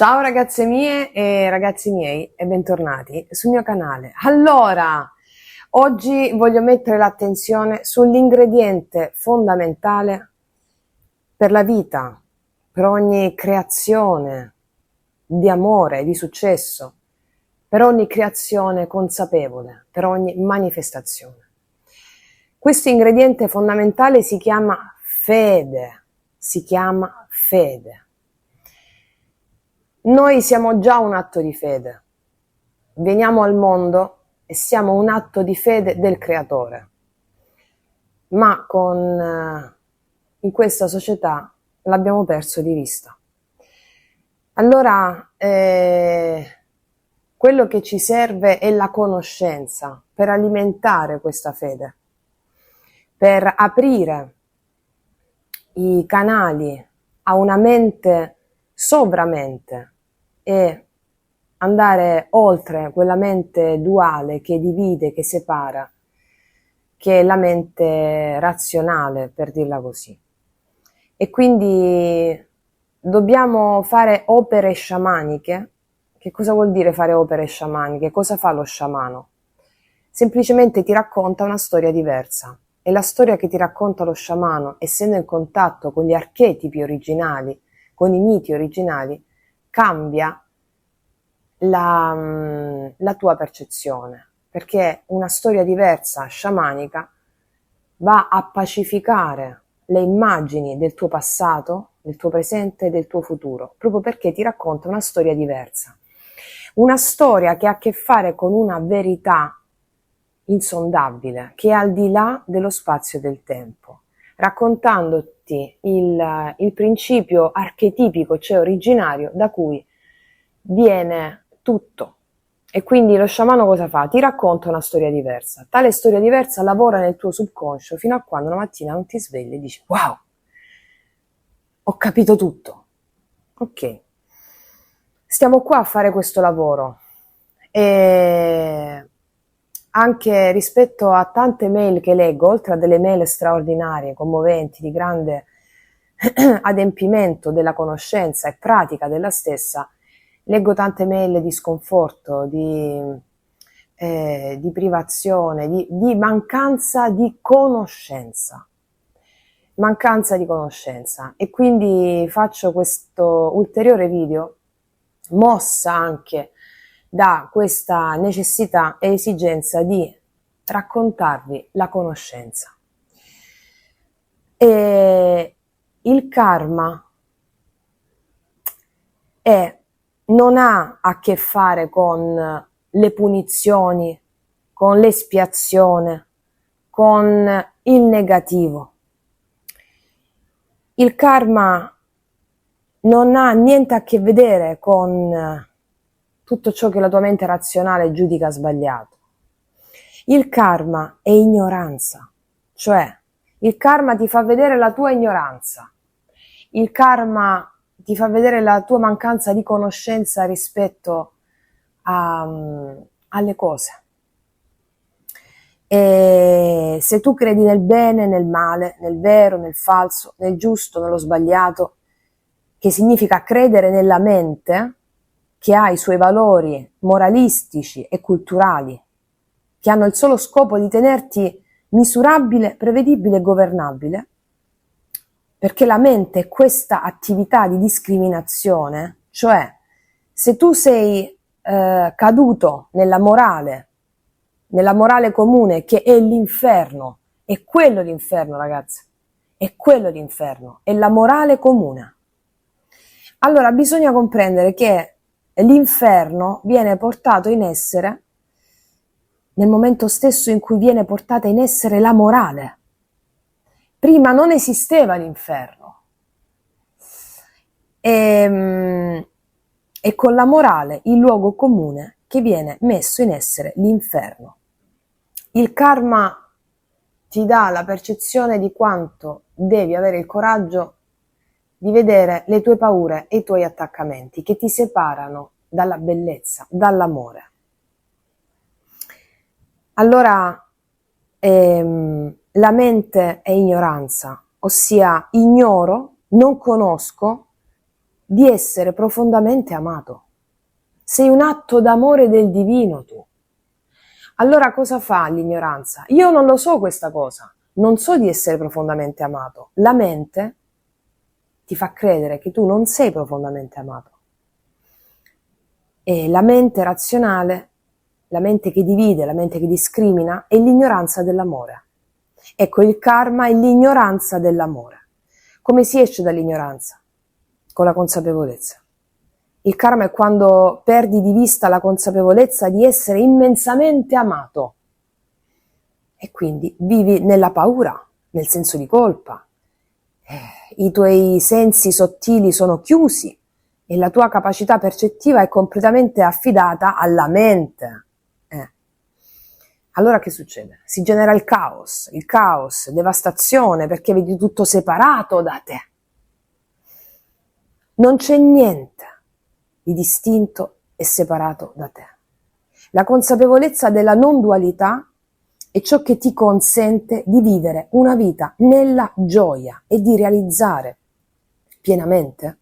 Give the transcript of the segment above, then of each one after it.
Ciao ragazze mie e ragazzi miei e bentornati sul mio canale. Allora, oggi voglio mettere l'attenzione sull'ingrediente fondamentale per la vita, per ogni creazione di amore, di successo, per ogni creazione consapevole, per ogni manifestazione. Questo ingrediente fondamentale si chiama fede, si chiama fede. Noi siamo già un atto di fede, veniamo al mondo e siamo un atto di fede del Creatore, ma in questa società l'abbiamo perso di vista. Allora, quello che ci serve è la conoscenza per alimentare questa fede, per aprire i canali a una mente sovramente e andare oltre quella mente duale che divide, che separa, che è la mente razionale, per dirla così. E quindi dobbiamo fare opere sciamaniche. Che cosa vuol dire fare opere sciamaniche? Cosa fa lo sciamano? Semplicemente ti racconta una storia diversa. E la storia che ti racconta lo sciamano, essendo in contatto con gli archetipi originali, con i miti originali, cambia la tua percezione, perché una storia diversa, sciamanica, va a pacificare le immagini del tuo passato, del tuo presente e del tuo futuro, proprio perché ti racconta una storia diversa. Una storia che ha a che fare con una verità insondabile, che è al di là dello spazio e del tempo, raccontandoti il principio archetipico, cioè originario, da cui viene tutto. E quindi lo sciamano cosa fa? Ti racconta una storia diversa. Tale storia diversa lavora nel tuo subconscio fino a quando una mattina non ti svegli e dici: wow, ho capito tutto. Ok, stiamo qua a fare questo lavoro e anche rispetto a tante mail che leggo, oltre a delle mail straordinarie, commoventi, di grande adempimento della conoscenza e pratica della stessa, leggo tante mail di sconforto, di privazione, di mancanza di conoscenza. Mancanza di conoscenza. E quindi faccio questo ulteriore video, mossa anche da questa necessità e esigenza di raccontarvi la conoscenza. E il karma non ha a che fare con le punizioni, con l'espiazione, con il negativo. Il karma non ha niente a che vedere con tutto ciò che la tua mente razionale giudica sbagliato. Il karma è ignoranza, cioè il karma ti fa vedere la tua ignoranza, il karma ti fa vedere la tua mancanza di conoscenza rispetto alle cose. E se tu credi nel bene, nel male, nel vero, nel falso, nel giusto, nello sbagliato, che significa credere nella mente che ha i suoi valori moralistici e culturali, che hanno il solo scopo di tenerti misurabile, prevedibile e governabile, perché la mente è questa attività di discriminazione, cioè se tu sei caduto nella morale comune che è l'inferno, è quello l'inferno, ragazzi, è quello l'inferno, è la morale comune. Allora bisogna comprendere che l'inferno viene portato in essere nel momento stesso in cui viene portata in essere la morale. Prima non esisteva l'inferno e con la morale il luogo comune che viene messo in essere l'inferno. Il karma ti dà la percezione di quanto devi avere il coraggio di vedere le tue paure e i tuoi attaccamenti che ti separano dalla bellezza, dall'amore. Allora la mente è ignoranza, ossia ignoro, non conosco, di essere profondamente amato. Sei un atto d'amore del divino tu. Allora cosa fa l'ignoranza? Io non lo so questa cosa, non so di essere profondamente amato. La mente ti fa credere che tu non sei profondamente amato. E la mente razionale, la mente che divide, la mente che discrimina, è l'ignoranza dell'amore. Ecco, il karma è l'ignoranza dell'amore. Come si esce dall'ignoranza? Con la consapevolezza. Il karma è quando perdi di vista la consapevolezza di essere immensamente amato. E quindi vivi nella paura, nel senso di colpa. I tuoi sensi sottili sono chiusi e la tua capacità percettiva è completamente affidata alla mente. Allora che succede? Si genera il caos, devastazione, perché vedi tutto separato da te. Non c'è niente di distinto e separato da te. La consapevolezza della non dualità è ciò che ti consente di vivere una vita nella gioia e di realizzare pienamente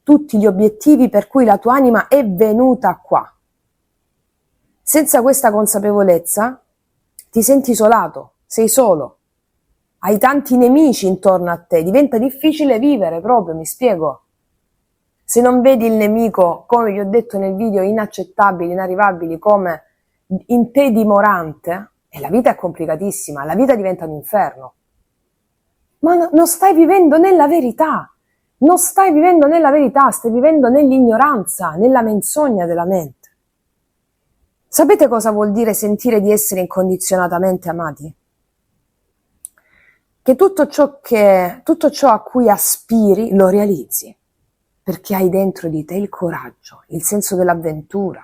tutti gli obiettivi per cui la tua anima è venuta qua. Senza questa consapevolezza ti senti isolato, sei solo, hai tanti nemici intorno a te, diventa difficile vivere proprio, mi spiego. Se non vedi il nemico, come vi ho detto nel video, inaccettabili, inarrivabili, come in te dimorante, e la vita è complicatissima, la vita diventa un inferno. Ma non stai vivendo nella verità, non stai vivendo nella verità, stai vivendo nell'ignoranza, nella menzogna della mente. Sapete cosa vuol dire sentire di essere incondizionatamente amati? Che tutto ciò a cui aspiri lo realizzi, perché hai dentro di te il coraggio, il senso dell'avventura,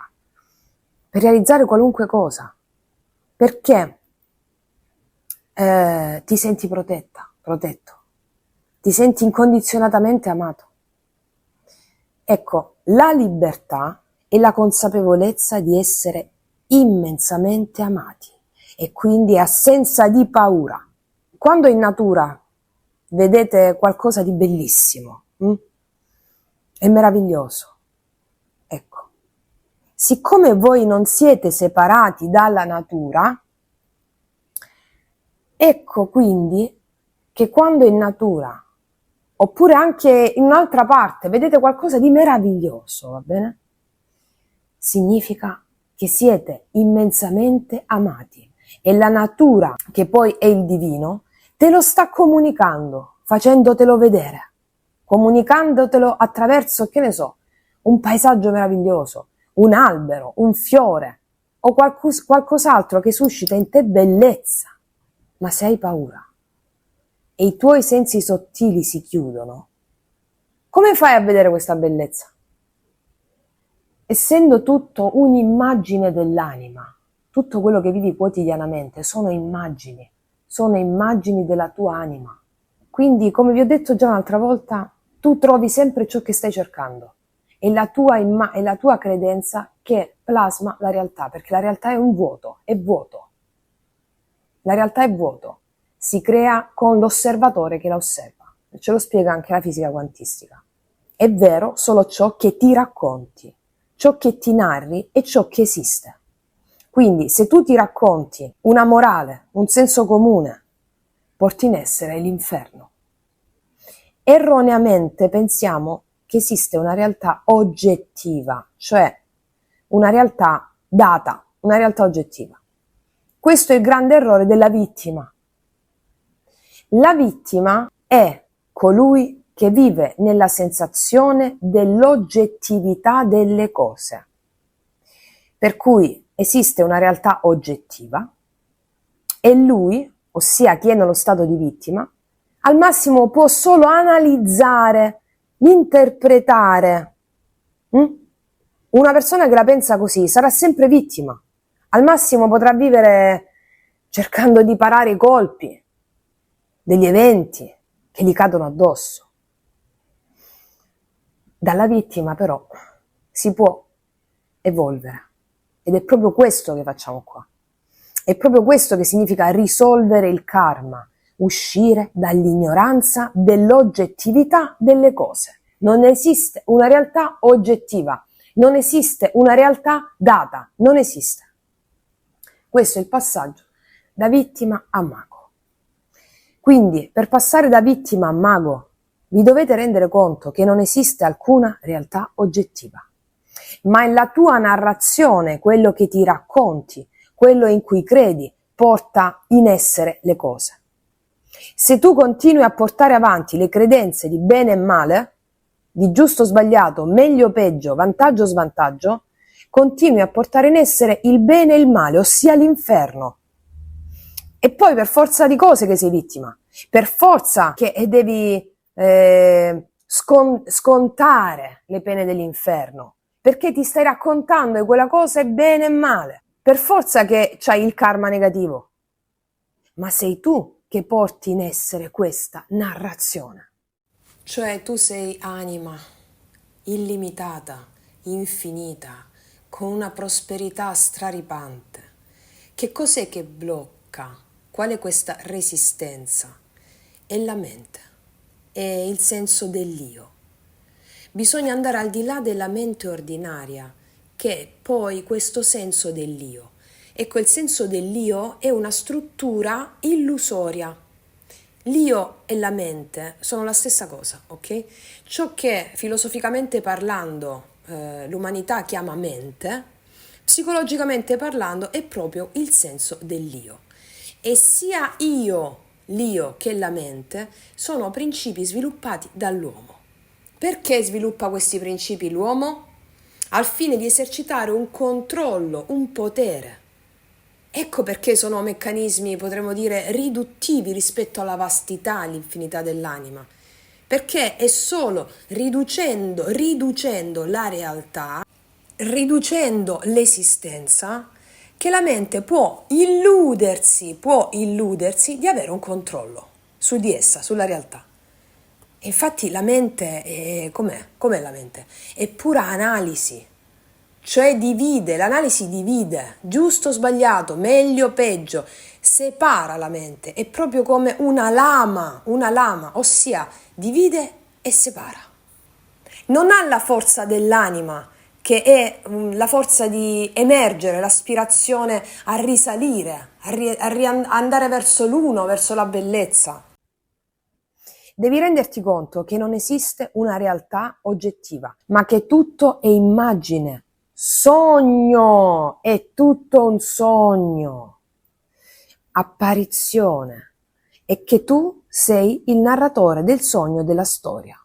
per realizzare qualunque cosa, perché ti senti protetto, ti senti incondizionatamente amato. Ecco, la libertà è la consapevolezza di essere immensamente amati e quindi assenza di paura. Quando in natura vedete qualcosa di bellissimo, è meraviglioso. Ecco, siccome voi non siete separati dalla natura, ecco quindi che quando in natura, oppure anche in un'altra parte, vedete qualcosa di meraviglioso, va bene? Significa che siete immensamente amati e la natura, che poi è il divino, te lo sta comunicando, facendotelo vedere, comunicandotelo attraverso, che ne so, un paesaggio meraviglioso, un albero, un fiore o qualcos'altro che suscita in te bellezza. Ma se hai paura e i tuoi sensi sottili si chiudono, come fai a vedere questa bellezza? Essendo tutto un'immagine dell'anima, tutto quello che vivi quotidianamente sono immagini della tua anima. Quindi, come vi ho detto già un'altra volta, tu trovi sempre ciò che stai cercando. È la tua credenza che plasma la realtà, perché la realtà è un vuoto, è vuoto. La realtà è vuoto, si crea con l'osservatore che la osserva. Ce lo spiega anche la fisica quantistica. È vero solo ciò che ti racconti, ciò che ti narri e ciò che esiste. Quindi se tu ti racconti una morale, un senso comune, porti in essere l'inferno. Erroneamente pensiamo che esiste una realtà oggettiva, cioè una realtà data, una realtà oggettiva. Questo è il grande errore della vittima. La vittima è colui che vive nella sensazione dell'oggettività delle cose. Per cui esiste una realtà oggettiva e lui, ossia chi è nello stato di vittima, al massimo può solo analizzare, interpretare. Una persona che la pensa così sarà sempre vittima. Al massimo potrà vivere cercando di parare i colpi degli eventi che gli cadono addosso. Dalla vittima però si può evolvere ed è proprio questo che facciamo qua. È proprio questo che significa risolvere il karma, uscire dall'ignoranza dell'oggettività delle cose. non esiste una realtà oggettiva, non esiste una realtà data, non esiste. Questo è il passaggio da vittima a mago. Quindi, per passare da vittima a mago, vi dovete rendere conto che non esiste alcuna realtà oggettiva, ma è la tua narrazione, quello che ti racconti, quello in cui credi, porta in essere le cose. Se tu continui a portare avanti le credenze di bene e male, di giusto o sbagliato, meglio o peggio, vantaggio o svantaggio, continui a portare in essere il bene e il male, ossia l'inferno. E poi per forza di cose che sei vittima, per forza che devi scontare le pene dell'inferno, perché ti stai raccontando che quella cosa è bene e male, per forza che c'hai il karma negativo, ma sei tu che porti in essere questa narrazione. Cioè tu sei anima illimitata, infinita, con una prosperità straripante. Che cos'è che blocca? Qual è questa resistenza? È la mente, è il senso dell'io. Bisogna andare al di là della mente ordinaria, che è poi questo senso dell'io. Ecco, il senso dell'io è una struttura illusoria. L'io e la mente sono la stessa cosa, ok? Ciò che filosoficamente parlando l'umanità chiama mente, psicologicamente parlando è proprio il senso dell'io. E sia l'io che la mente sono principi sviluppati dall'uomo. Perché sviluppa questi principi l'uomo? Al fine di esercitare un controllo, un potere. Ecco perché sono meccanismi, potremmo dire, riduttivi rispetto alla vastità, all'infinità dell'anima. Perché è solo riducendo la realtà, riducendo l'esistenza, che la mente può illudersi di avere un controllo su di essa, sulla realtà. E infatti la mente è com'è la mente? È pura analisi. Cioè l'analisi divide, giusto o sbagliato, meglio o peggio, separa la mente, è proprio come una lama, ossia divide e separa. Non ha la forza dell'anima, che è la forza di emergere, l'aspirazione a risalire, andare verso l'uno, verso la bellezza. Devi renderti conto che non esiste una realtà oggettiva, ma che tutto è immagine. Sogno, è tutto un sogno, apparizione, e che tu sei il narratore del sogno della storia.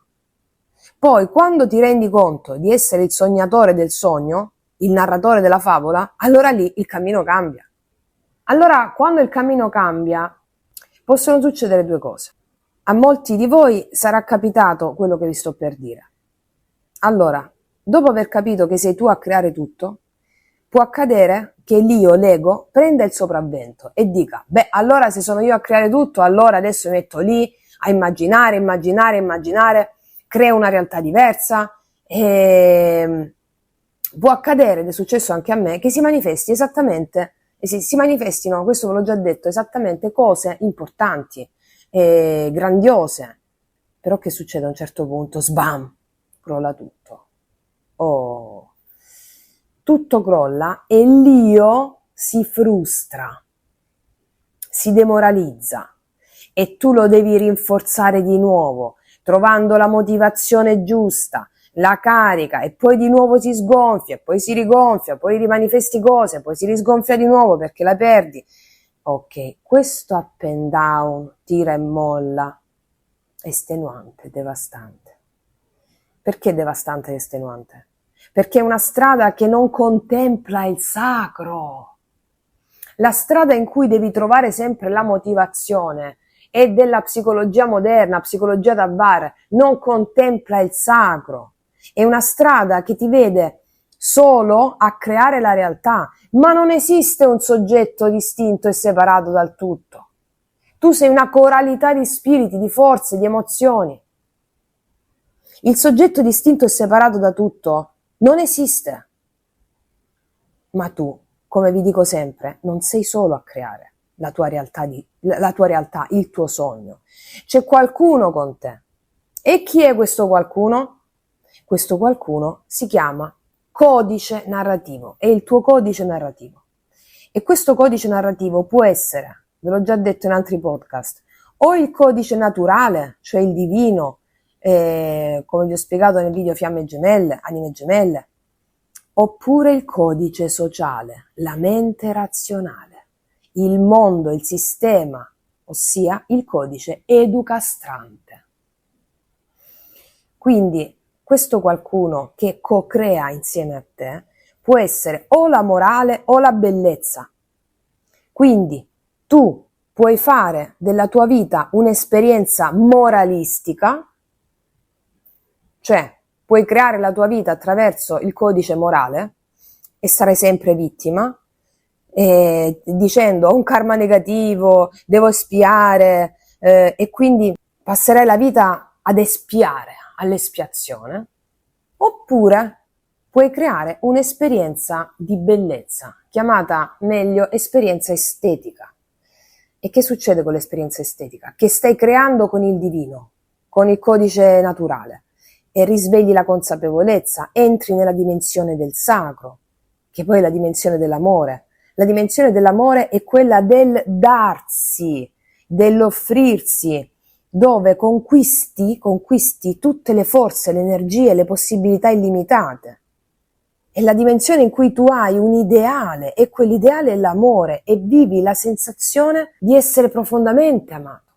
Poi quando ti rendi conto di essere il sognatore del sogno, il narratore della favola, allora lì il cammino cambia. Allora quando il cammino cambia possono succedere due cose. A molti di voi sarà capitato quello che vi sto per dire. Allora, dopo aver capito che sei tu a creare tutto, può accadere che l'ego, prenda il sopravvento e dica, allora se sono io a creare tutto, allora adesso mi metto lì a immaginare, creo una realtà diversa, e può accadere, ed è successo anche a me, che si manifestino, questo ve l'ho già detto, esattamente cose importanti, grandiose, però che succede a un certo punto? Sbam! Crolla tutto. Tutto crolla e l'io si frustra, si demoralizza e tu lo devi rinforzare di nuovo, trovando la motivazione giusta, la carica, e poi di nuovo si sgonfia, poi si rigonfia, poi rimanifesti cose, poi si risgonfia di nuovo perché la perdi. Ok, questo up and down, tira e molla, è estenuante, devastante. Perché è devastante e estenuante? Perché è una strada che non contempla il sacro. La strada in cui devi trovare sempre la motivazione è della psicologia moderna, psicologia da bar, non contempla il sacro. È una strada che ti vede solo a creare la realtà, ma non esiste un soggetto distinto e separato dal tutto. Tu sei una coralità di spiriti, di forze, di emozioni. Il soggetto distinto e separato da tutto non esiste. Ma tu, come vi dico sempre, non sei solo a creare la tua realtà, il tuo sogno. C'è qualcuno con te. E chi è questo qualcuno? Questo qualcuno si chiama codice narrativo, è il tuo codice narrativo. E questo codice narrativo può essere, ve l'ho già detto in altri podcast, o il codice naturale, cioè il divino, come vi ho spiegato nel video Fiamme Gemelle, Anime Gemelle, oppure il codice sociale, la mente razionale, il mondo, il sistema, ossia il codice educastrante. Quindi questo qualcuno che co-crea insieme a te può essere o la morale o la bellezza. Quindi tu puoi fare della tua vita un'esperienza moralistica, cioè puoi creare la tua vita attraverso il codice morale e sarai sempre vittima, dicendo ho un karma negativo, devo espiare, e quindi passerai la vita ad espiare, all'espiazione, oppure puoi creare un'esperienza di bellezza, chiamata meglio esperienza estetica. E che succede con l'esperienza estetica? Che stai creando con il divino, con il codice naturale, e risvegli la consapevolezza, entri nella dimensione del sacro, che poi è la dimensione dell'amore. La dimensione dell'amore è quella del darsi, dell'offrirsi, dove conquisti tutte le forze, le energie, le possibilità illimitate. È la dimensione in cui tu hai un ideale e quell'ideale è l'amore e vivi la sensazione di essere profondamente amato.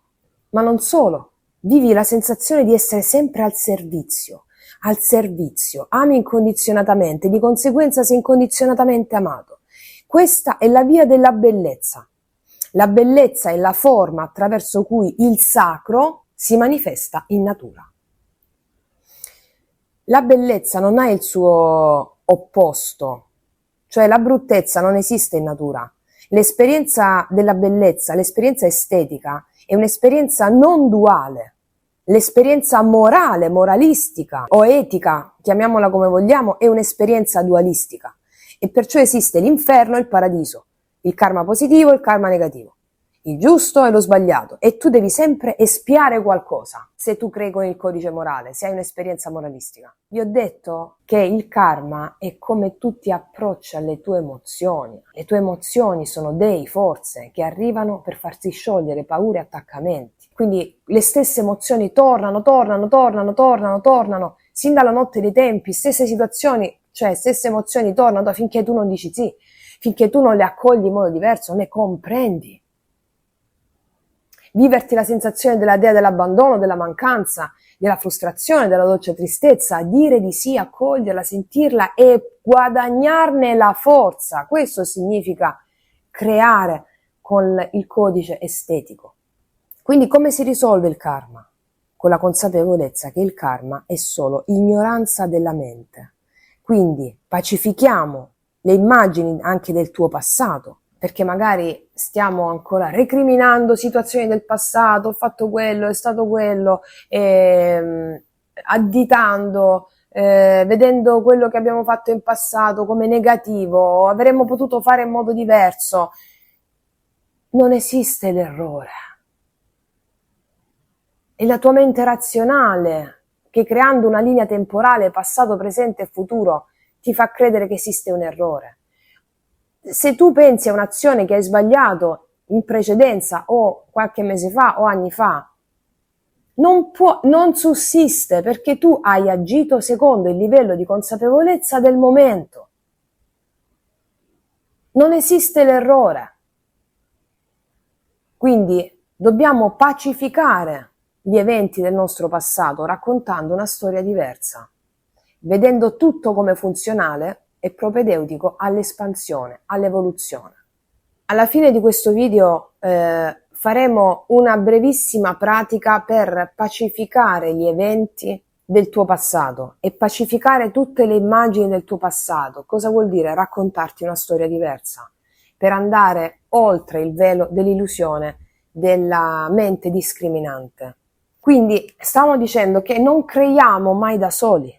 Ma non solo, vivi la sensazione di essere sempre al servizio, ami incondizionatamente, di conseguenza sei incondizionatamente amato. Questa è la via della bellezza. La bellezza è la forma attraverso cui il sacro si manifesta in natura. La bellezza non ha il suo opposto, cioè la bruttezza non esiste in natura. L'esperienza della bellezza, l'esperienza estetica, è un'esperienza non duale. L'esperienza morale, moralistica o etica, chiamiamola come vogliamo, è un'esperienza dualistica. E perciò esiste l'inferno e il paradiso, il karma positivo e il karma negativo, il giusto e lo sbagliato, e tu devi sempre espiare qualcosa se tu crei con il codice morale, se hai un'esperienza moralistica. Vi ho detto che il karma è come tu ti approcci alle tue emozioni. Le tue emozioni sono dei, forze, che arrivano per farti sciogliere paure e attaccamenti. Quindi le stesse emozioni tornano, sin dalla notte dei tempi, stesse situazioni, cioè stesse emozioni tornano finché tu non dici sì, finché tu non le accogli in modo diverso, non le comprendi. Viverti la sensazione della dea dell'abbandono, della mancanza, della frustrazione, della dolce tristezza, dire di sì, accoglierla, sentirla e guadagnarne la forza. Questo significa creare con il codice estetico. Quindi come si risolve il karma? Con la consapevolezza che il karma è solo ignoranza della mente. Quindi pacifichiamo le immagini anche del tuo passato, perché magari stiamo ancora recriminando situazioni del passato, ho fatto quello, è stato quello, additando, vedendo quello che abbiamo fatto in passato come negativo, avremmo potuto fare in modo diverso. Non esiste l'errore. È la tua mente razionale che, creando una linea temporale passato, presente e futuro, ti fa credere che esiste un errore. Se tu pensi a un'azione che hai sbagliato in precedenza o qualche mese fa o anni fa, non sussiste, perché tu hai agito secondo il livello di consapevolezza del momento. Non esiste l'errore. Quindi dobbiamo pacificare gli eventi del nostro passato raccontando una storia diversa, vedendo tutto come funzionale e propedeutico all'espansione, all'evoluzione. Alla fine di questo video faremo una brevissima pratica per pacificare gli eventi del tuo passato e pacificare tutte le immagini del tuo passato. Cosa vuol dire? Raccontarti una storia diversa, per andare oltre il velo dell'illusione della mente discriminante. Quindi stiamo dicendo che non creiamo mai da soli.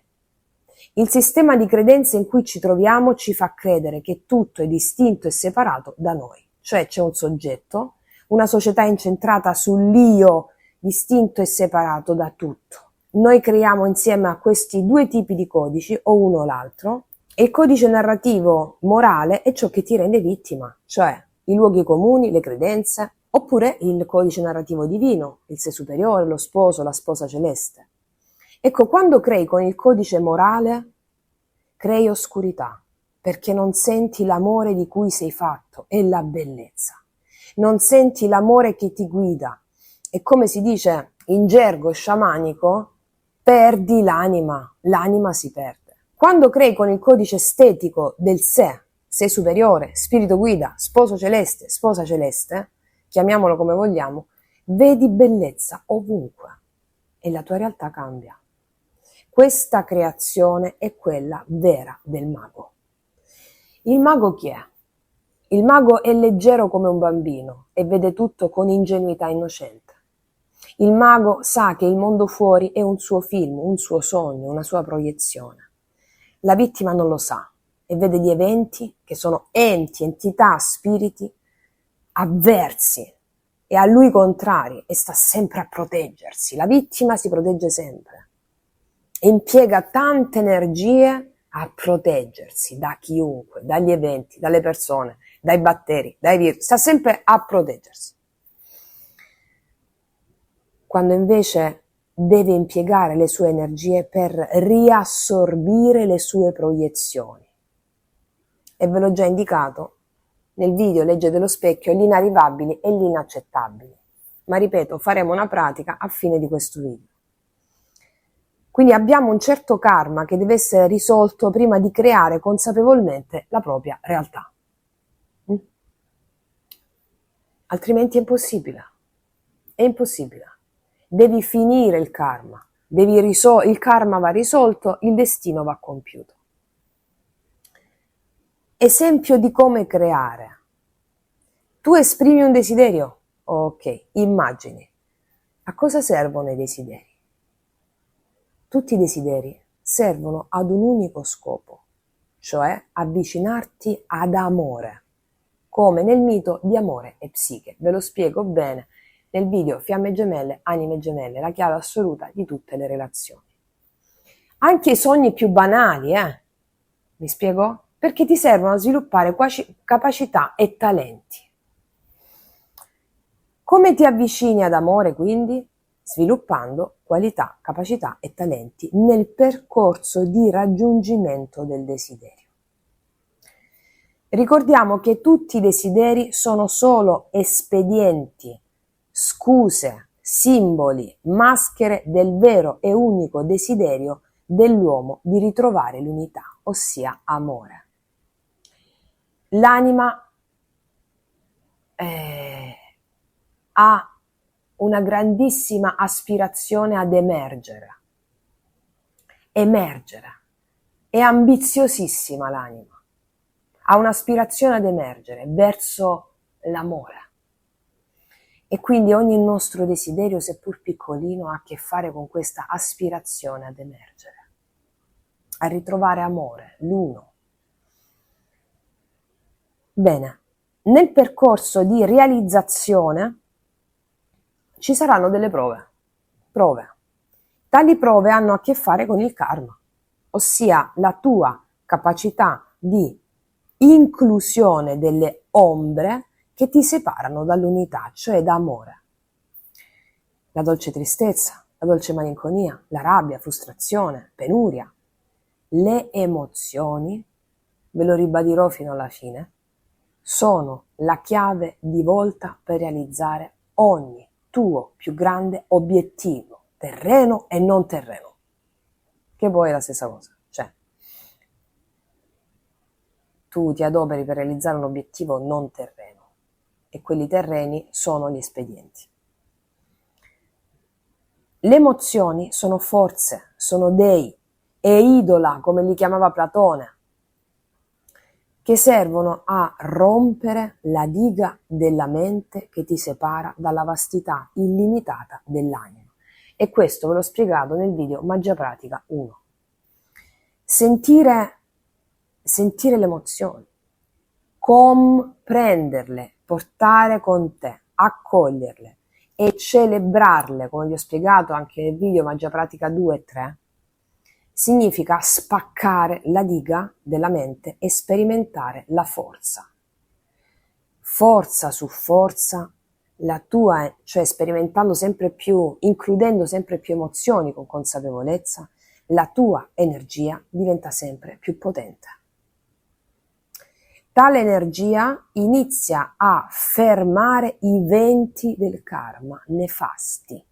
Il sistema di credenze in cui ci troviamo ci fa credere che tutto è distinto e separato da noi. Cioè c'è un soggetto, una società incentrata sull'io distinto e separato da tutto. noi creiamo insieme a questi due tipi di codici, o uno o l'altro, e il codice narrativo morale è ciò che ti rende vittima, cioè i luoghi comuni, le credenze, oppure il codice narrativo divino, il sé superiore, lo sposo, la sposa celeste. Ecco, quando crei con il codice morale, crei oscurità, perché non senti l'amore di cui sei fatto e la bellezza. Non senti l'amore che ti guida. E come si dice in gergo sciamanico, perdi l'anima si perde. Quando crei con il codice estetico del sé superiore, spirito guida, sposo celeste, sposa celeste, chiamiamolo come vogliamo, vedi bellezza ovunque e la tua realtà cambia. Questa creazione è quella vera del mago. Il mago chi è? Il mago è leggero come un bambino e vede tutto con ingenuità innocente. Il mago sa che il mondo fuori è un suo film, un suo sogno, una sua proiezione. La vittima non lo sa e vede gli eventi che sono entità, spiriti avversi e a lui contrari e sta sempre a proteggersi. La vittima si protegge sempre e impiega tante energie a proteggersi da chiunque, dagli eventi, dalle persone, dai batteri, dai virus, sta sempre a proteggersi. Quando invece deve impiegare le sue energie per riassorbire le sue proiezioni. E ve l'ho già indicato nel video Legge dello specchio, gli inarrivabili e gli inaccettabili. Ma ripeto, faremo una pratica a fine di questo video. Quindi abbiamo un certo karma che deve essere risolto prima di creare consapevolmente la propria realtà. Altrimenti è impossibile. È impossibile. Devi finire il karma, il karma va risolto, il destino va compiuto. Esempio di come creare. Tu esprimi un desiderio? Ok, immagini. A cosa servono i desideri? Tutti i desideri servono ad un unico scopo, cioè avvicinarti ad amore, come nel mito di Amore e Psiche. Ve lo spiego bene nel video Fiamme gemelle, anime gemelle, la chiave assoluta di tutte le relazioni. Anche i sogni più banali, mi spiego? Perché ti servono a sviluppare capacità e talenti. Come ti avvicini ad amore, quindi? Sviluppando qualità, capacità e talenti nel percorso di raggiungimento del desiderio. Ricordiamo che tutti i desideri sono solo espedienti, scuse, simboli, maschere del vero e unico desiderio dell'uomo di ritrovare l'unità, ossia amore. L'anima ha una grandissima aspirazione ad emergere. È ambiziosissima l'anima, ha un'aspirazione ad emergere verso l'amore. E quindi ogni nostro desiderio, seppur piccolino, ha a che fare con questa aspirazione ad emergere, a ritrovare amore, l'uno. Bene, nel percorso di realizzazione ci saranno delle prove. Tali prove hanno a che fare con il karma, ossia la tua capacità di inclusione delle ombre che ti separano dall'unità, cioè da amore. La dolce tristezza, la dolce malinconia, la rabbia, frustrazione, penuria. Le emozioni, ve lo ribadirò fino alla fine, sono la chiave di volta per realizzare ogni tuo più grande obiettivo, terreno e non terreno, che poi è la stessa cosa. Cioè, tu ti adoperi per realizzare un obiettivo non terreno e quelli terreni sono gli espedienti. Le emozioni sono forze, sono dei e idola, come li chiamava Platone, che servono a rompere la diga della mente che ti separa dalla vastità illimitata dell'anima. E questo ve l'ho spiegato nel video Magia Pratica 1. Sentire le emozioni, comprenderle, portare con te, accoglierle e celebrarle, come vi ho spiegato anche nel video Magia Pratica 2 e 3, significa spaccare la diga della mente e sperimentare la forza. Forza su forza, la tua, cioè sperimentando sempre più, includendo sempre più emozioni con consapevolezza, la tua energia diventa sempre più potente. Tale energia inizia a fermare i venti del karma nefasti,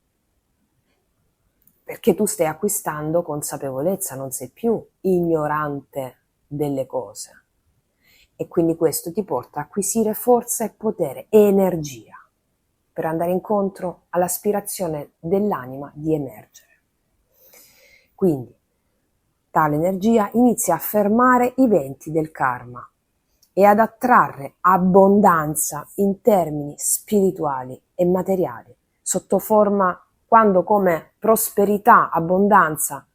perché tu stai acquistando consapevolezza, non sei più ignorante delle cose. E quindi questo ti porta a acquisire forza e potere e energia per andare incontro all'aspirazione dell'anima di emergere. Quindi tale energia inizia a fermare i venti del karma e ad attrarre abbondanza in termini spirituali e materiali, sotto forma, quando come prosperità, abbondanza,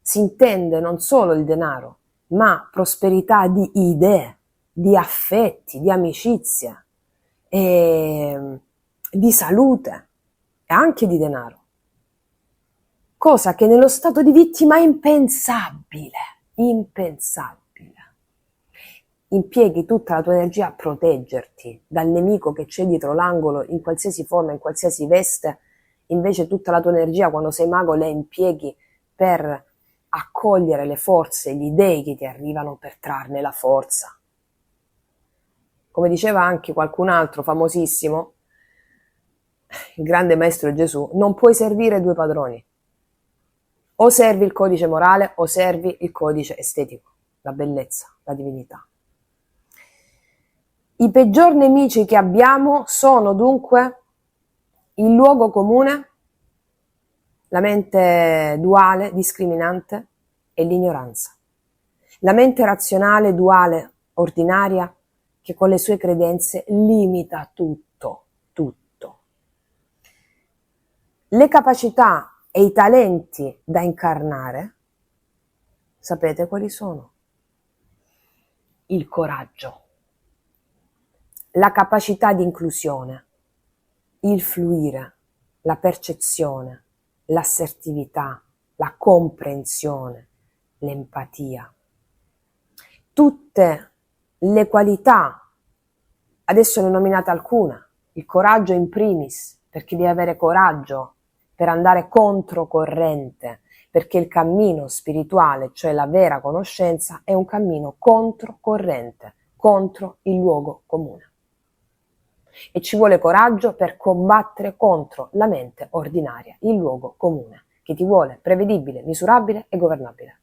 si intende non solo il denaro, ma prosperità di idee, di affetti, di amicizia, di salute e anche di denaro. Cosa che nello stato di vittima è impensabile. Impieghi tutta la tua energia a proteggerti dal nemico che c'è dietro l'angolo in qualsiasi forma, in qualsiasi veste, invece tutta la tua energia quando sei mago la impieghi per accogliere le forze, gli dei che ti arrivano per trarne la forza. Come diceva anche qualcun altro famosissimo, il grande maestro Gesù, non puoi servire due padroni. O servi il codice morale o servi il codice estetico, la bellezza, la divinità. I peggior nemici che abbiamo sono dunque il luogo comune, la mente duale, discriminante e l'ignoranza. La mente razionale, duale, ordinaria, che con le sue credenze limita tutto. Le capacità e i talenti da incarnare, sapete quali sono? Il coraggio, la capacità di inclusione, il fluire, la percezione, l'assertività, la comprensione, l'empatia. Tutte le qualità, adesso ne ho nominata alcuna, il coraggio in primis, perché devi avere coraggio per andare controcorrente, perché il cammino spirituale, cioè la vera conoscenza, è un cammino controcorrente, contro il luogo comune. E ci vuole coraggio per combattere contro la mente ordinaria, il luogo comune, che ti vuole prevedibile, misurabile e governabile.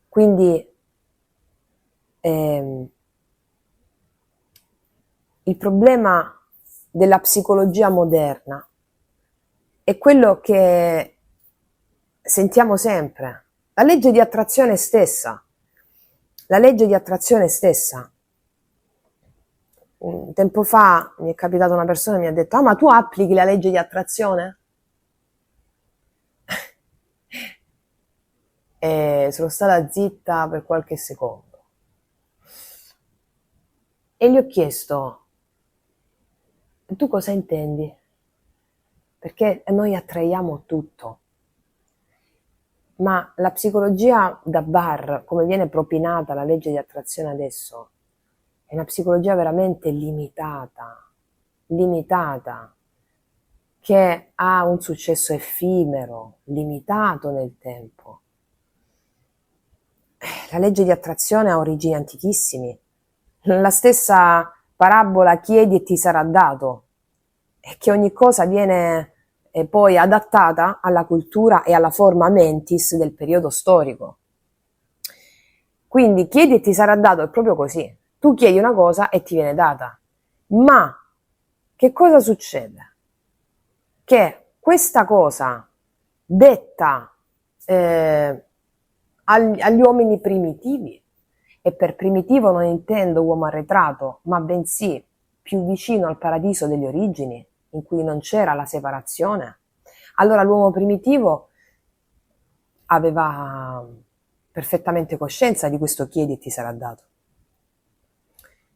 Quindi il problema della psicologia moderna è quello che sentiamo sempre. La legge di attrazione stessa. Un tempo fa mi è capitata una persona e mi ha detto: ma tu applichi la legge di attrazione? E sono stata zitta per qualche secondo. E gli ho chiesto: tu cosa intendi? Perché noi attraiamo tutto. Ma la psicologia da bar, come viene propinata la legge di attrazione adesso, è una psicologia veramente limitata, che ha un successo effimero, limitato nel tempo. La legge di attrazione ha origini antichissime. La stessa parabola chiedi e ti sarà dato, è che ogni cosa viene poi adattata alla cultura e alla forma mentis del periodo storico. Quindi chiedi e ti sarà dato è proprio così. Tu chiedi una cosa e ti viene data. Ma che cosa succede? Che questa cosa detta agli uomini primitivi, e per primitivo non intendo uomo arretrato, ma bensì più vicino al paradiso delle origini, in cui non c'era la separazione, allora l'uomo primitivo aveva perfettamente coscienza di questo chiedi e ti sarà dato.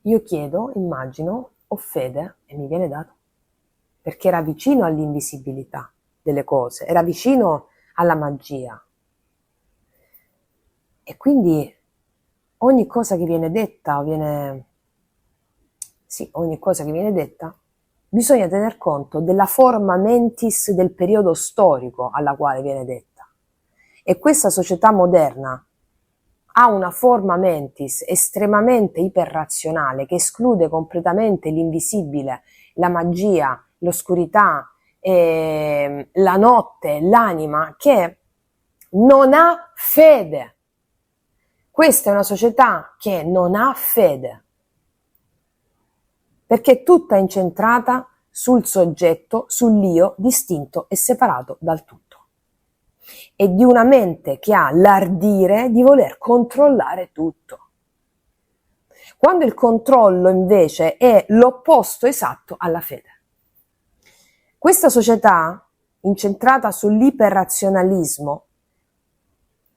Io chiedo, immagino, ho fede e mi viene dato, perché era vicino all'invisibilità delle cose, era vicino alla magia. E quindi ogni cosa che viene detta, ogni cosa che viene detta, bisogna tener conto della forma mentis del periodo storico alla quale viene detta. E questa società moderna ha una forma mentis estremamente iperrazionale che esclude completamente l'invisibile, la magia, l'oscurità, la notte, l'anima, che non ha fede. Questa è una società che non ha fede, perché è tutta incentrata sul soggetto, sull'io distinto e separato dal tutto. E di una mente che ha l'ardire di voler controllare tutto. Quando il controllo invece è l'opposto esatto alla fede. Questa società, incentrata sull'iperrazionalismo,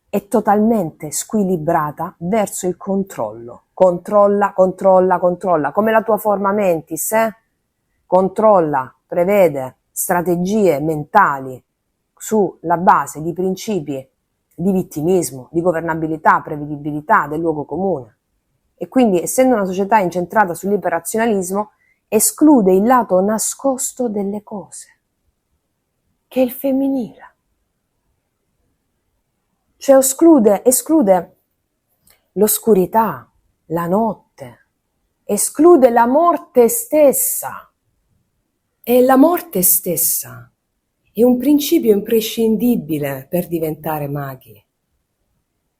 è totalmente squilibrata verso il controllo. Controlla, controlla, controlla, come la tua forma mentis, controlla, prevede strategie mentali sulla base di principi di vittimismo, di governabilità, prevedibilità, del luogo comune. E quindi, essendo una società incentrata sull'iperrazionalismo, esclude il lato nascosto delle cose, che è il femminile. Cioè esclude l'oscurità, la notte, esclude la morte stessa. E la morte stessa è un principio imprescindibile per diventare maghi.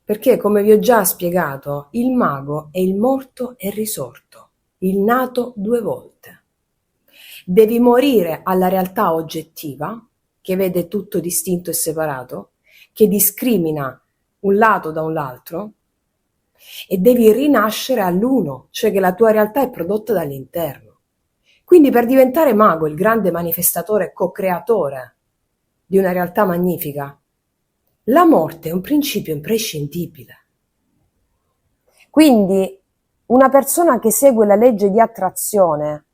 Perché, come vi ho già spiegato, il mago è il morto e risorto, il nato 2 volte. Devi morire alla realtà oggettiva, che vede tutto distinto e separato, che discrimina un lato da un altro, e devi rinascere all'uno, cioè che la tua realtà è prodotta dall'interno. Quindi per diventare mago, il grande manifestatore e co-creatore di una realtà magnifica, la morte è un principio imprescindibile. Quindi una persona che segue la legge di attrazione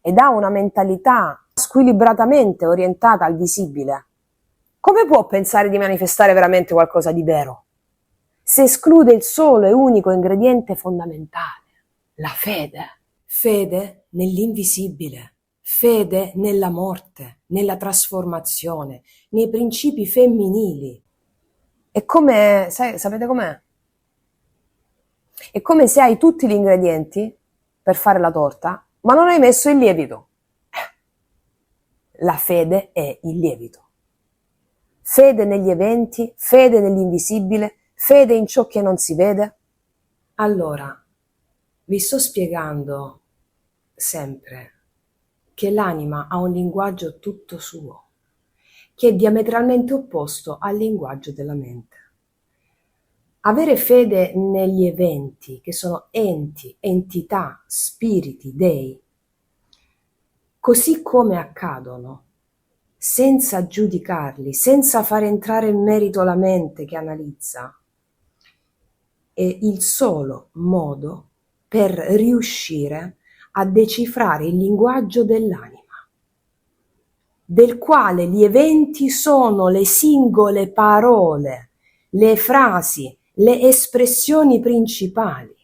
ed ha una mentalità squilibratamente orientata al visibile, come può pensare di manifestare veramente qualcosa di vero? Se esclude il solo e unico ingrediente fondamentale, la fede. Fede nell'invisibile, fede nella morte, nella trasformazione, nei principi femminili. È come, sapete com'è? È come se hai tutti gli ingredienti per fare la torta, ma non hai messo il lievito. La fede è il lievito. Fede negli eventi, fede nell'invisibile, fede in ciò che non si vede. Allora, vi sto spiegando sempre che l'anima ha un linguaggio tutto suo, che è diametralmente opposto al linguaggio della mente. Avere fede negli eventi, che sono enti, entità, spiriti, dei, così come accadono, senza giudicarli, senza far entrare in merito la mente che analizza, è il solo modo per riuscire a decifrare il linguaggio dell'anima, del quale gli eventi sono le singole parole, le frasi, le espressioni principali.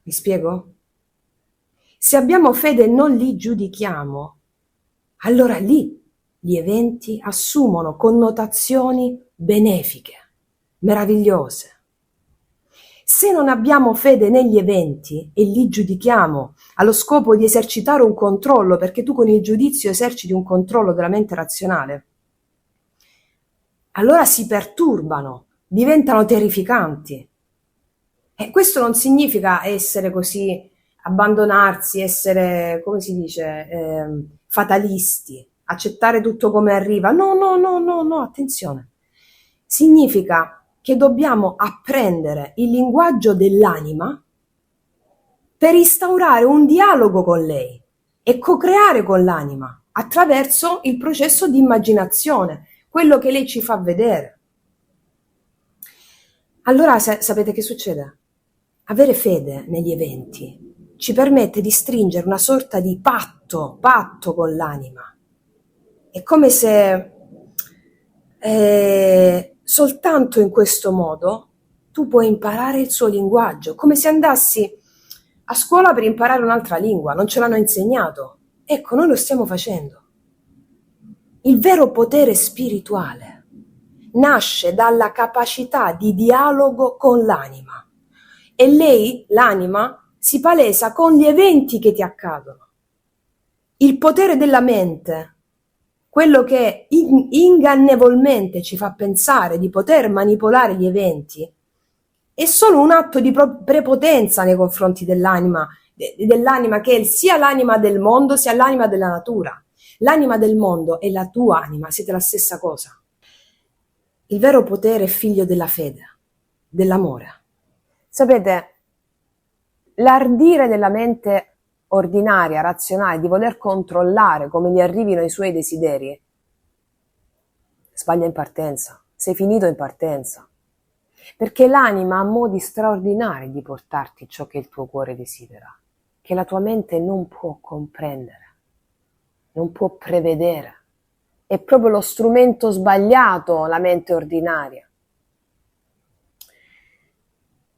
Mi spiego? Se abbiamo fede e non li giudichiamo, allora lì gli eventi assumono connotazioni benefiche, meravigliose. Se non abbiamo fede negli eventi e li giudichiamo allo scopo di esercitare un controllo, perché tu con il giudizio eserciti un controllo della mente razionale, allora si perturbano, diventano terrificanti. E questo non significa essere così, abbandonarsi, essere, come si dice, fatalisti, accettare tutto come arriva. No, attenzione. Significa che dobbiamo apprendere il linguaggio dell'anima per instaurare un dialogo con lei e co-creare con l'anima attraverso il processo di immaginazione, quello che lei ci fa vedere. Allora sapete che succede? Avere fede negli eventi ci permette di stringere una sorta di patto con l'anima. È come se soltanto in questo modo tu puoi imparare il suo linguaggio, come se andassi a scuola per imparare un'altra lingua, non ce l'hanno insegnato. Ecco, noi lo stiamo facendo. Il vero potere spirituale nasce dalla capacità di dialogo con l'anima e lei, l'anima, si palesa con gli eventi che ti accadono. Il potere della mente, quello che ingannevolmente ci fa pensare di poter manipolare gli eventi, è solo un atto di prepotenza nei confronti dell'anima che è sia l'anima del mondo sia l'anima della natura. L'anima del mondo e la tua anima siete la stessa cosa. Il vero potere è figlio della fede, dell'amore. Sapete, l'ardire della mente ordinaria, razionale, di voler controllare come gli arrivino i suoi desideri, sbaglia in partenza, sei finito in partenza. Perché l'anima ha modi straordinari di portarti ciò che il tuo cuore desidera, che la tua mente non può comprendere, non può prevedere. È proprio lo strumento sbagliato, la mente ordinaria.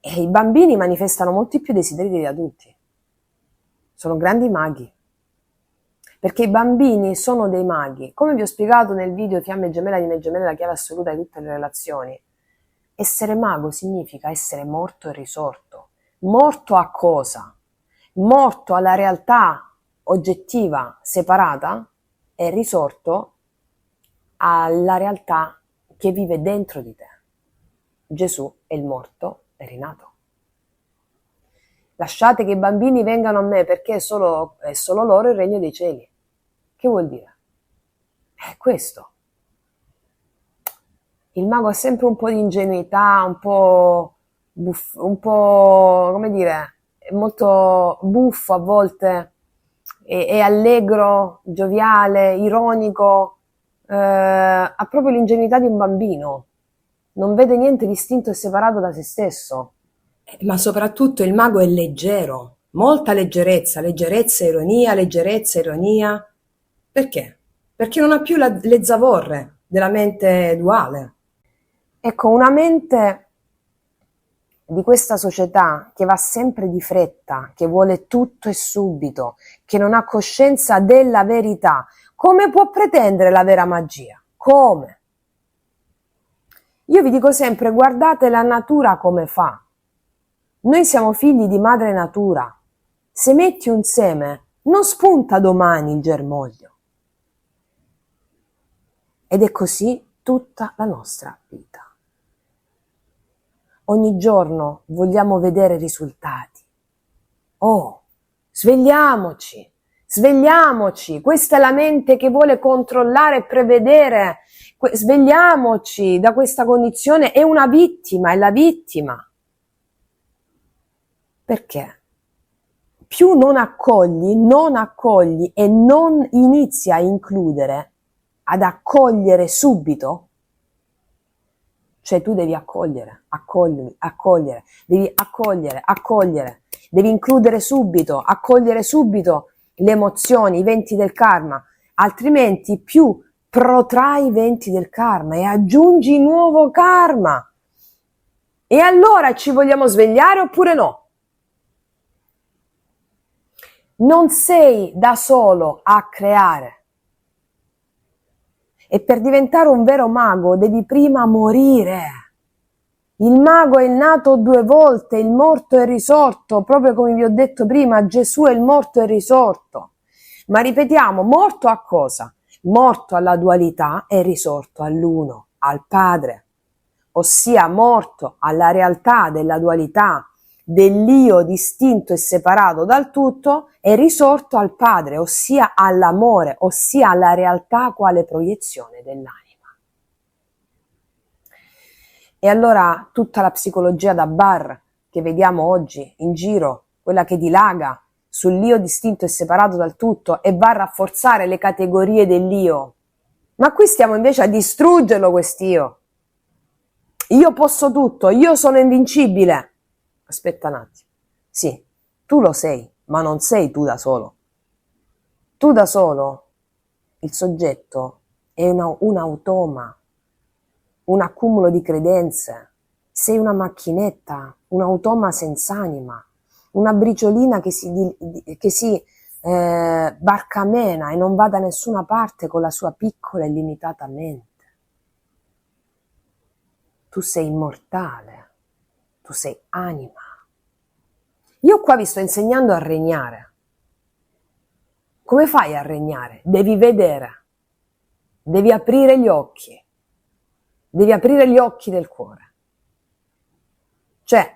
E i bambini manifestano molti più desideri degli adulti. Sono grandi maghi. Perché i bambini sono dei maghi. Come vi ho spiegato nel video Fiamme gemelle, anime gemelle, la chiave assoluta di tutte le relazioni, essere mago significa essere morto e risorto. Morto a cosa? Morto alla realtà oggettiva separata e risorto alla realtà che vive dentro di te. Gesù è il morto e rinato. Lasciate che i bambini vengano a me perché è solo loro il regno dei cieli. Che vuol dire? È questo. Il mago ha sempre un po' di ingenuità, un po', come dire, è molto buffo a volte, è allegro, gioviale, ironico, ha proprio l'ingenuità di un bambino, non vede niente distinto e separato da se stesso. Ma soprattutto il mago è leggero, molta leggerezza, ironia, Perché? Perché non ha più le zavorre della mente duale. Ecco, una mente di questa società che va sempre di fretta, che vuole tutto e subito, che non ha coscienza della verità, come può pretendere la vera magia? Come? Io vi dico sempre, guardate la natura come fa. Noi siamo figli di madre natura. Se metti un seme, non spunta domani il germoglio. Ed è così tutta la nostra vita. Ogni giorno vogliamo vedere risultati. Oh, svegliamoci, questa è la mente che vuole controllare e prevedere. Svegliamoci da questa condizione, è una vittima, è la vittima. Perché? Più non accogli e non inizi a includere, ad accogliere subito, cioè tu devi accogliere, devi accogliere, devi includere subito, accogliere subito le emozioni, i venti del karma, altrimenti più protrai i venti del karma e aggiungi nuovo karma. E allora ci vogliamo svegliare oppure no? Non sei da solo a creare. E per diventare un vero mago devi prima morire. Il mago è nato 2 volte, il morto è risorto, proprio come vi ho detto prima, Gesù è il morto e risorto. Ma ripetiamo, morto a cosa? Morto alla dualità e risorto all'uno, al Padre. Ossia morto alla realtà della dualità, dell'io distinto e separato dal tutto, è risorto al Padre, ossia all'amore, ossia alla realtà quale proiezione dell'anima. E allora tutta la psicologia da bar che vediamo oggi in giro, quella che dilaga sull'io distinto e separato dal tutto e va a rafforzare le categorie dell'io, ma qui stiamo invece a distruggerlo quest'io. Io posso tutto, io sono invincibile. Aspetta un attimo. Sì, tu lo sei, ma non sei tu da solo. Tu da solo, il soggetto, è un automa, un accumulo di credenze. Sei una macchinetta, un automa senza anima, una briciolina che si barcamena e non va da nessuna parte con la sua piccola e limitata mente. Tu sei immortale, tu sei anima. Io qua vi sto insegnando a regnare. Come fai a regnare? Devi vedere, devi aprire gli occhi del cuore. Cioè,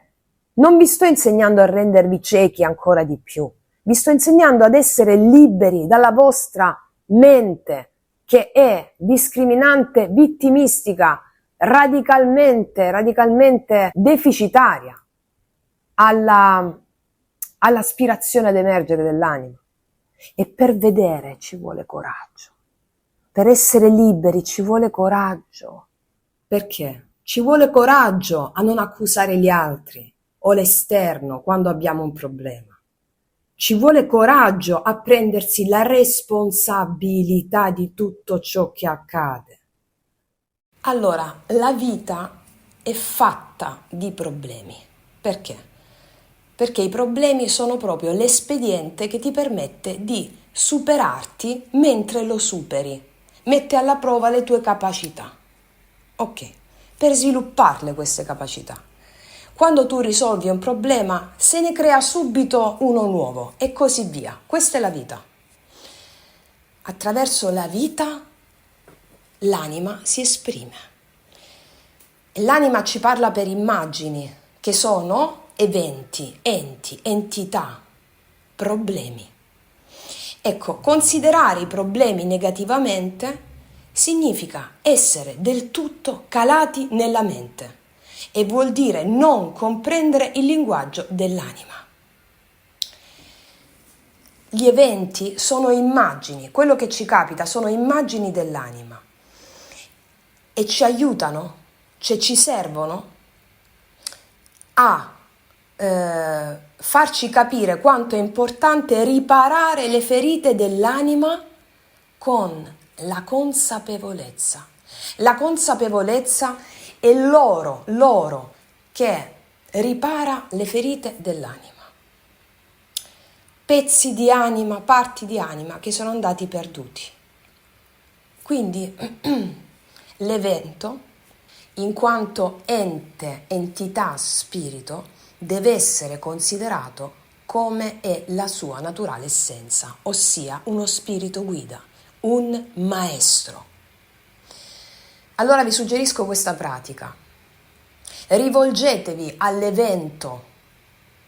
non vi sto insegnando a rendervi ciechi ancora di più, vi sto insegnando ad essere liberi dalla vostra mente che è discriminante, vittimistica, radicalmente deficitaria all'aspirazione ad emergere dell'anima. E per vedere ci vuole coraggio. Per essere liberi ci vuole coraggio. Perché? Ci vuole coraggio a non accusare gli altri o l'esterno quando abbiamo un problema. Ci vuole coraggio a prendersi la responsabilità di tutto ciò che accade. Allora, la vita è fatta di problemi. Perché? Perché i problemi sono proprio l'espediente che ti permette di superarti mentre lo superi, mette alla prova le tue capacità. Ok, per svilupparle queste capacità. Quando tu risolvi un problema, se ne crea subito uno nuovo e così via. Questa è la vita. Attraverso la vita l'anima si esprime. E l'anima ci parla per immagini, che sono eventi, enti, entità, problemi. Ecco, considerare i problemi negativamente significa essere del tutto calati nella mente e vuol dire non comprendere il linguaggio dell'anima. Gli eventi sono immagini, quello che ci capita sono immagini dell'anima e ci aiutano, cioè ci servono a farci capire quanto è importante riparare le ferite dell'anima con la consapevolezza. La consapevolezza è l'oro che ripara le ferite dell'anima. Pezzi di anima, parti di anima che sono andati perduti. Quindi l'evento, in quanto ente, entità, spirito, deve essere considerato come è la sua naturale essenza, ossia uno spirito guida, un maestro. Allora vi suggerisco questa pratica. Rivolgetevi all'evento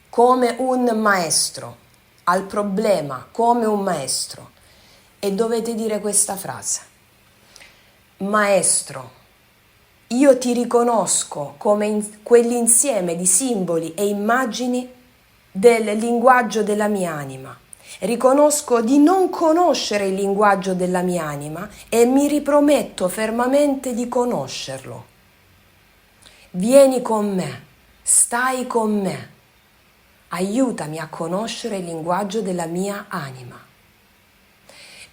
come un maestro, al problema come un maestro e dovete dire questa frase: Maestro, io ti riconosco come quell'insieme di simboli e immagini del linguaggio della mia anima. Riconosco di non conoscere il linguaggio della mia anima e mi riprometto fermamente di conoscerlo. Vieni con me, stai con me, aiutami a conoscere il linguaggio della mia anima.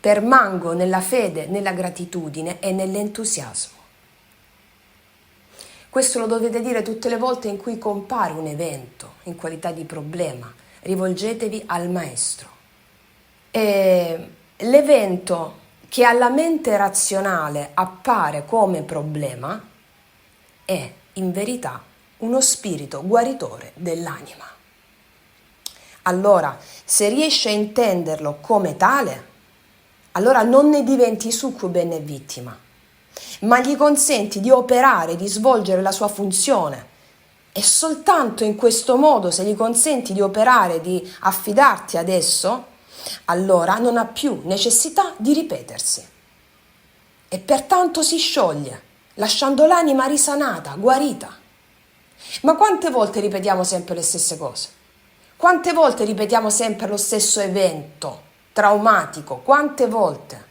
Permango nella fede, nella gratitudine e nell'entusiasmo. Questo lo dovete dire tutte le volte in cui compare un evento in qualità di problema. Rivolgetevi al maestro. E l'evento che alla mente razionale appare come problema è in verità uno spirito guaritore dell'anima. Allora, se riesci a intenderlo come tale, allora non ne diventi succube né vittima, ma gli consenti di operare, di svolgere la sua funzione. E soltanto in questo modo, se gli consenti di operare, di affidarti ad esso, allora non ha più necessità di ripetersi. E pertanto si scioglie, lasciando l'anima risanata, guarita. Ma quante volte ripetiamo sempre le stesse cose? Quante volte ripetiamo sempre lo stesso evento traumatico? Quante volte?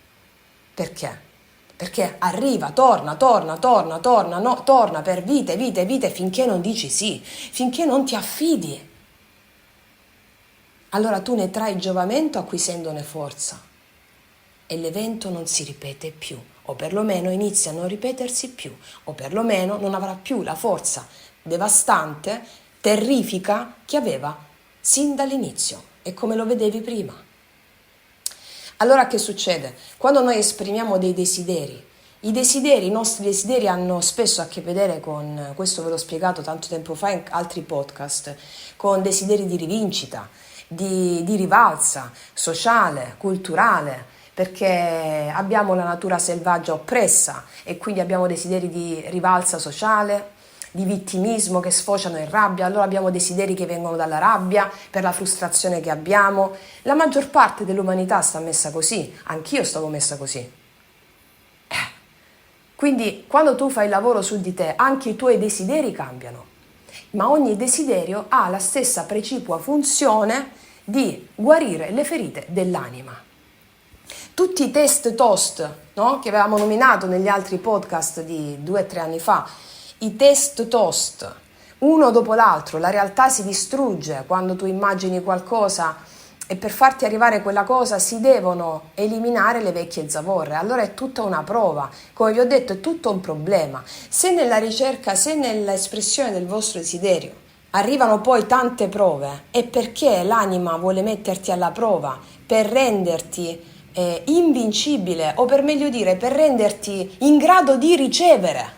Perché? Perché arriva, torna per vite finché non dici sì, finché non ti affidi. allora tu ne trai giovamento acquisendone forza e l'evento non si ripete più, o perlomeno inizia a non ripetersi più, o perlomeno non avrà più la forza devastante, terrifica che aveva sin dall'inizio e come lo vedevi prima. Allora che succede? Quando noi esprimiamo dei desideri, i nostri desideri hanno spesso a che vedere con, questo ve l'ho spiegato tanto tempo fa in altri podcast, con desideri di rivincita, di rivalsa sociale, culturale, perché abbiamo la natura selvaggia oppressa e quindi abbiamo desideri di rivalsa sociale, di vittimismo che sfociano in rabbia, allora abbiamo desideri che vengono dalla rabbia, per la frustrazione che abbiamo. La maggior parte dell'umanità sta messa così, anch'io stavo messa così. Quindi quando tu fai il lavoro su di te, anche i tuoi desideri cambiano, ma ogni desiderio ha la stessa precipua funzione di guarire le ferite dell'anima. Tutti i test toast, no? Che avevamo nominato negli altri podcast di 2 o 3 anni fa, i test toast, uno dopo l'altro, la realtà si distrugge quando tu immagini qualcosa e per farti arrivare quella cosa si devono eliminare le vecchie zavorre, allora è tutta una prova, come vi ho detto è tutto un problema. Se nella ricerca, se nell'espressione del vostro desiderio arrivano poi tante prove, è perché l'anima vuole metterti alla prova per renderti invincibile, o per meglio dire per renderti in grado di ricevere,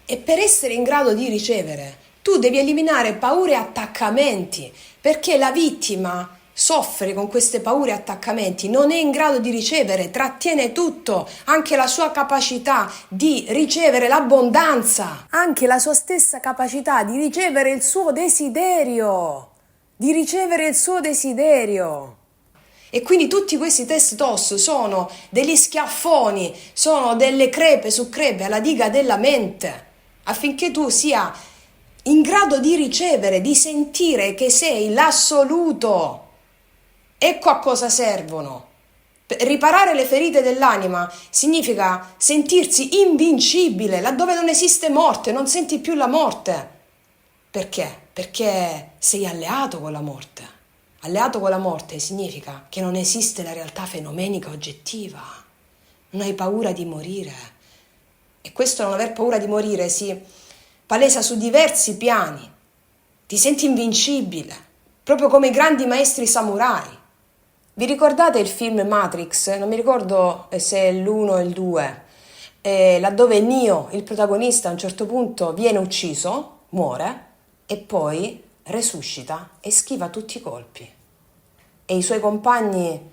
e per essere in grado di ricevere tu devi eliminare paure e attaccamenti, perché la vittima soffre con queste paure e attaccamenti, non è in grado di ricevere, trattiene tutto, anche la sua capacità di ricevere l'abbondanza, anche la sua stessa capacità di ricevere il suo desiderio, E quindi tutti questi test TOS sono degli schiaffoni, sono delle crepe su crepe alla diga della mente, affinché tu sia in grado di ricevere, di sentire che sei l'assoluto. Ecco a cosa servono. Riparare le ferite dell'anima significa sentirsi invincibile, laddove non esiste morte, non senti più la morte. Perché? Perché sei alleato con la morte. Alleato con la morte significa che non esiste la realtà fenomenica oggettiva. Non hai paura di morire. E questo non aver paura di morire si palesa su diversi piani. Ti senti invincibile, proprio come i grandi maestri samurai. Vi ricordate il film Matrix? Non mi ricordo se è l'1 o il 2, laddove Neo, il protagonista, a un certo punto viene ucciso, muore, e poi resuscita e schiva tutti i colpi. E i suoi compagni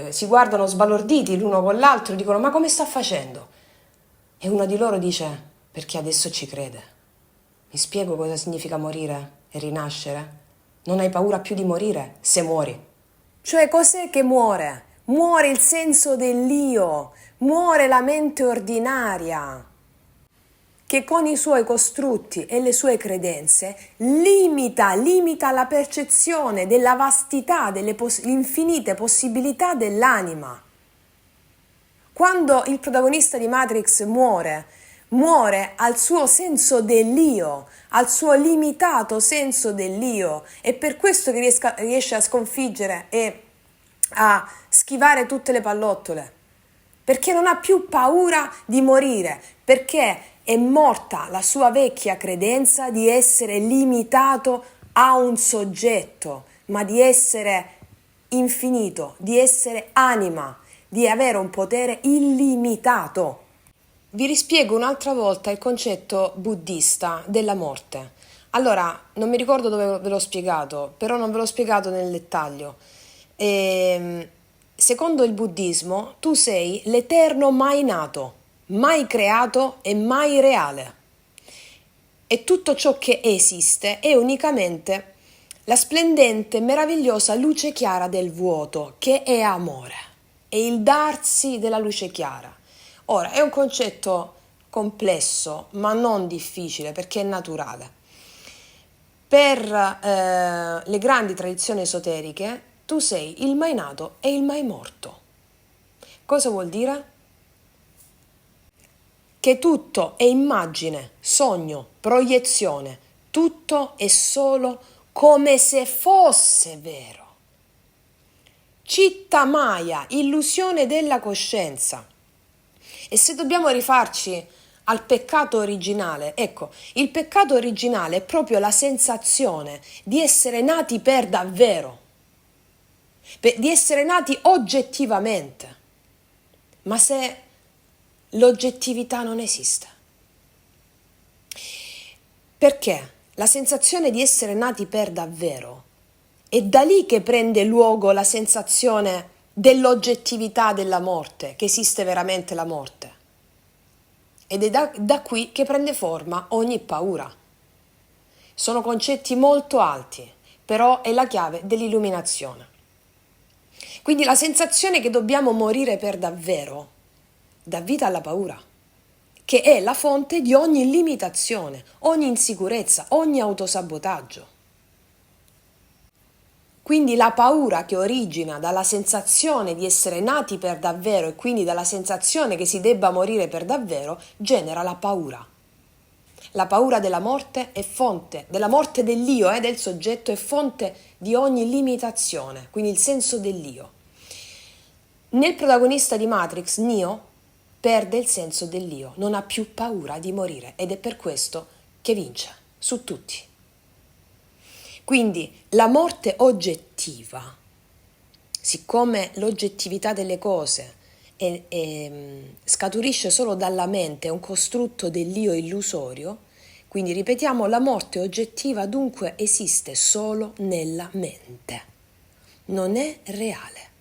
si guardano sbalorditi l'uno con l'altro e dicono: ma come sta facendo? E uno di loro dice: perché adesso ci crede. Mi spiego cosa significa morire e rinascere? Non hai paura più di morire se muori. Cioè cos'è che muore? Muore il senso dell'io, muore la mente ordinaria, che con i suoi costrutti e le sue credenze limita la percezione della vastità, delle infinite possibilità dell'anima. Quando il protagonista di Matrix muore al suo senso dell'io, al suo limitato senso dell'io, e per questo che riesce a sconfiggere e a schivare tutte le pallottole, perché non ha più paura di morire, perché è morta la sua vecchia credenza di essere limitato a un soggetto, ma di essere infinito, di essere anima, di avere un potere illimitato. Vi rispiego un'altra volta il concetto buddista della morte. Allora, non mi ricordo dove ve l'ho spiegato, però non ve l'ho spiegato nel dettaglio. Secondo il buddismo, tu sei l'eterno mai nato, mai creato e mai reale. E tutto ciò che esiste è unicamente la splendente, meravigliosa luce chiara del vuoto, che è amore, è il darsi della luce chiara. Ora, è un concetto complesso, ma non difficile, perché è naturale. Per le grandi tradizioni esoteriche, tu sei il mai nato e il mai morto. Cosa vuol dire? Che tutto è immagine, sogno, proiezione, tutto è solo come se fosse vero. Citta Maya, illusione della coscienza. E se dobbiamo rifarci al peccato originale, ecco, il peccato originale è proprio la sensazione di essere nati per davvero, di essere nati oggettivamente. Ma se l'oggettività non esiste, perché la sensazione di essere nati per davvero è da lì che prende luogo la sensazione dell'oggettività della morte, che esiste veramente la morte. Ed è da qui che prende forma ogni paura. Sono concetti molto alti, però è la chiave dell'illuminazione. Quindi la sensazione che dobbiamo morire per davvero dà vita alla paura, che è la fonte di ogni limitazione, ogni insicurezza, ogni autosabotaggio. Quindi la paura che origina dalla sensazione di essere nati per davvero e quindi dalla sensazione che si debba morire per davvero genera la paura. La paura della morte è fonte, della morte dell'io, del soggetto, è fonte di ogni limitazione, quindi il senso dell'io. Nel protagonista di Matrix, Neo perde il senso dell'io, non ha più paura di morire ed è per questo che vince su tutti. Quindi la morte oggettiva, siccome l'oggettività delle cose scaturisce solo dalla mente, è un costrutto dell'io illusorio, quindi ripetiamo, la morte oggettiva dunque esiste solo nella mente, non è reale.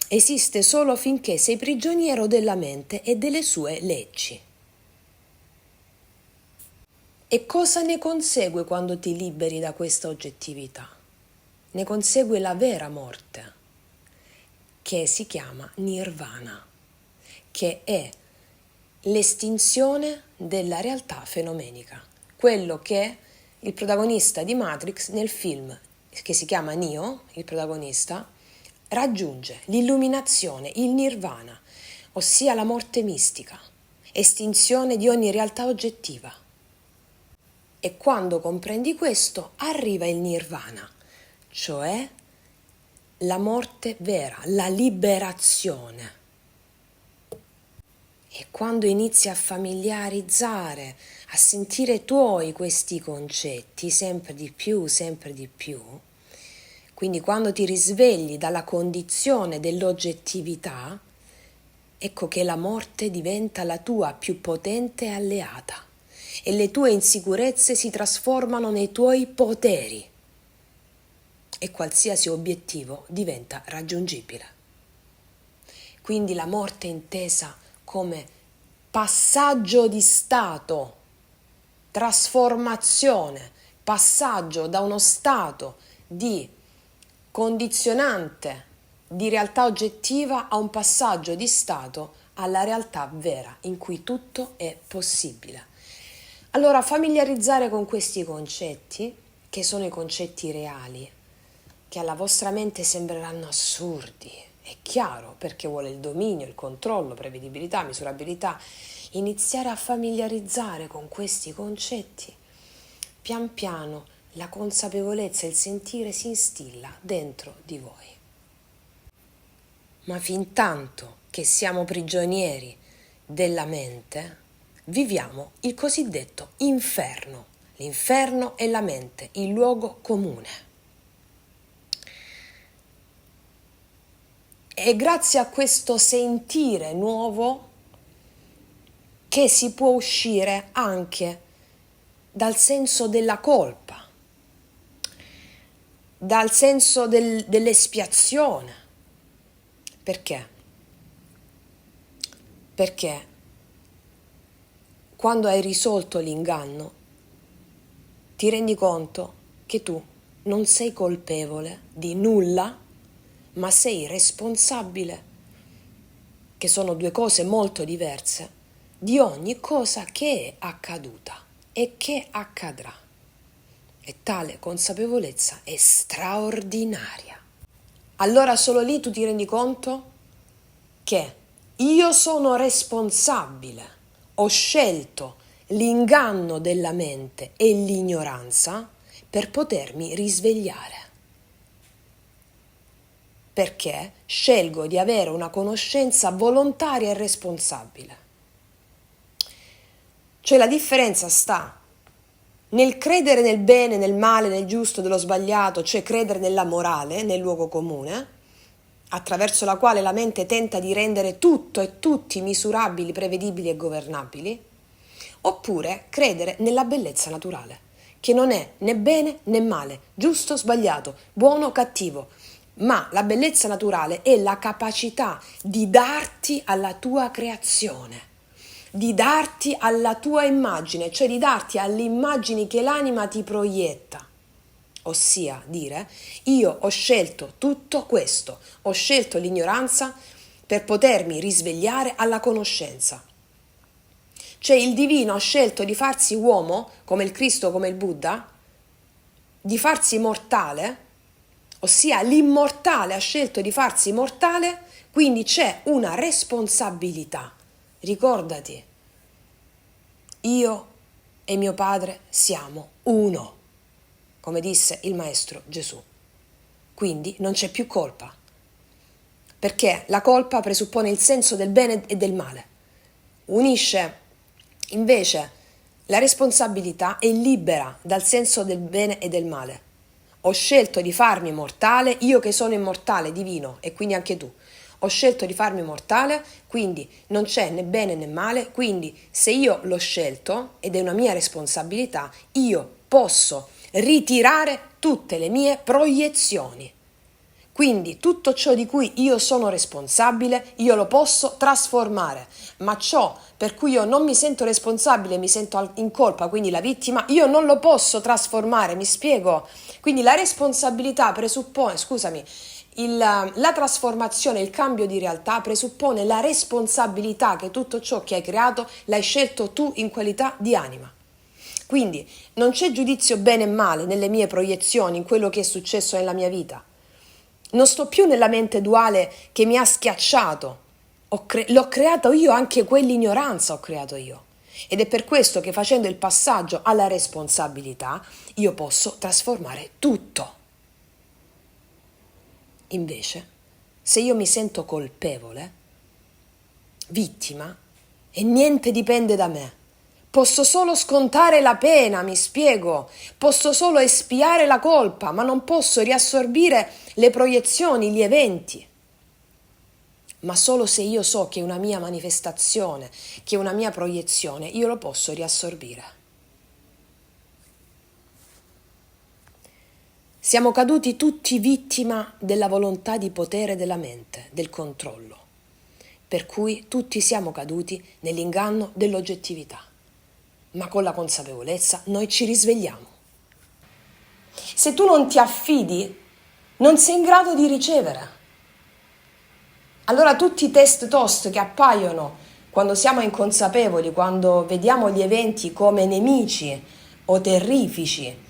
Esiste solo finché sei prigioniero della mente e delle sue leggi. E cosa ne consegue quando ti liberi da questa oggettività? Ne consegue la vera morte, che si chiama nirvana, che è l'estinzione della realtà fenomenica, quello che il protagonista di Matrix nel film, che si chiama Neo, il protagonista, raggiunge l'illuminazione, il nirvana, ossia la morte mistica, estinzione di ogni realtà oggettiva. E quando comprendi questo, arriva il nirvana, cioè la morte vera, la liberazione. E quando inizi a familiarizzare, a sentire tuoi questi concetti sempre di più, quindi quando ti risvegli dalla condizione dell'oggettività, ecco che la morte diventa la tua più potente alleata e le tue insicurezze si trasformano nei tuoi poteri e qualsiasi obiettivo diventa raggiungibile. Quindi la morte è intesa come passaggio di stato, trasformazione, passaggio da uno stato di condizionante di realtà oggettiva a un passaggio di stato alla realtà vera in cui tutto è possibile. Allora familiarizzare con questi concetti, che sono i concetti reali, che alla vostra mente sembreranno assurdi, è chiaro, perché vuole il dominio, il controllo, prevedibilità, misurabilità. Iniziare a familiarizzare con questi concetti, pian piano la consapevolezza e il sentire si instilla dentro di voi. Ma fintanto che siamo prigionieri della mente, viviamo il cosiddetto inferno. L'inferno è la mente, il luogo comune. È grazie a questo sentire nuovo che si può uscire anche dal senso della colpa, dal senso dell'espiazione. Perché? Perché quando hai risolto l'inganno ti rendi conto che tu non sei colpevole di nulla, ma sei responsabile, che sono due cose molto diverse, di ogni cosa che è accaduta e che accadrà. E tale consapevolezza è straordinaria. Allora solo lì tu ti rendi conto che io sono responsabile, ho scelto l'inganno della mente e l'ignoranza per potermi risvegliare. Perché scelgo di avere una conoscenza volontaria e responsabile. Cioè la differenza sta nel credere nel bene, nel male, nel giusto, nello sbagliato, cioè credere nella morale, nel luogo comune, attraverso la quale la mente tenta di rendere tutto e tutti misurabili, prevedibili e governabili, oppure credere nella bellezza naturale, che non è né bene né male, giusto, sbagliato, buono, cattivo, ma la bellezza naturale è la capacità di darti alla tua creazione, di darti alla tua immagine, cioè di darti alle immagini che l'anima ti proietta. Ossia dire, io ho scelto tutto questo, ho scelto l'ignoranza per potermi risvegliare alla conoscenza. Cioè il divino ha scelto di farsi uomo, come il Cristo, come il Buddha, di farsi mortale, ossia l'immortale ha scelto di farsi mortale, quindi c'è una responsabilità. Ricordati, io e mio Padre siamo uno, come disse il Maestro Gesù. Quindi non c'è più colpa, perché la colpa presuppone il senso del bene e del male. Unisce invece la responsabilità e libera dal senso del bene e del male. Ho scelto di farmi mortale, io che sono immortale, divino, e quindi anche tu. Ho scelto di farmi mortale, quindi non c'è né bene né male, quindi se io l'ho scelto, ed è una mia responsabilità, io posso ritirare tutte le mie proiezioni. Quindi tutto ciò di cui io sono responsabile, io lo posso trasformare, ma ciò per cui io non mi sento responsabile, mi sento in colpa, quindi la vittima, io non lo posso trasformare, mi spiego? Quindi la responsabilità presuppone, la trasformazione, il cambio di realtà presuppone la responsabilità che tutto ciò che hai creato l'hai scelto tu in qualità di anima. Quindi non c'è giudizio bene e male nelle mie proiezioni, in quello che è successo nella mia vita. Non sto più nella mente duale che mi ha schiacciato. L'ho creato io, anche quell'ignoranza ho creato io. Ed è per questo che facendo il passaggio alla responsabilità io posso trasformare tutto. Invece, se io mi sento colpevole, vittima, e niente dipende da me, posso solo scontare la pena, mi spiego, posso solo espiare la colpa, ma non posso riassorbire le proiezioni, gli eventi. Ma solo se io so che è una mia manifestazione, che è una mia proiezione, io lo posso riassorbire. Siamo caduti tutti vittima della volontà di potere della mente, del controllo, per cui tutti siamo caduti nell'inganno dell'oggettività. Ma con la consapevolezza noi ci risvegliamo. Se tu non ti affidi, non sei in grado di ricevere. Allora tutti i test toast che appaiono quando siamo inconsapevoli, quando vediamo gli eventi come nemici o terrifici,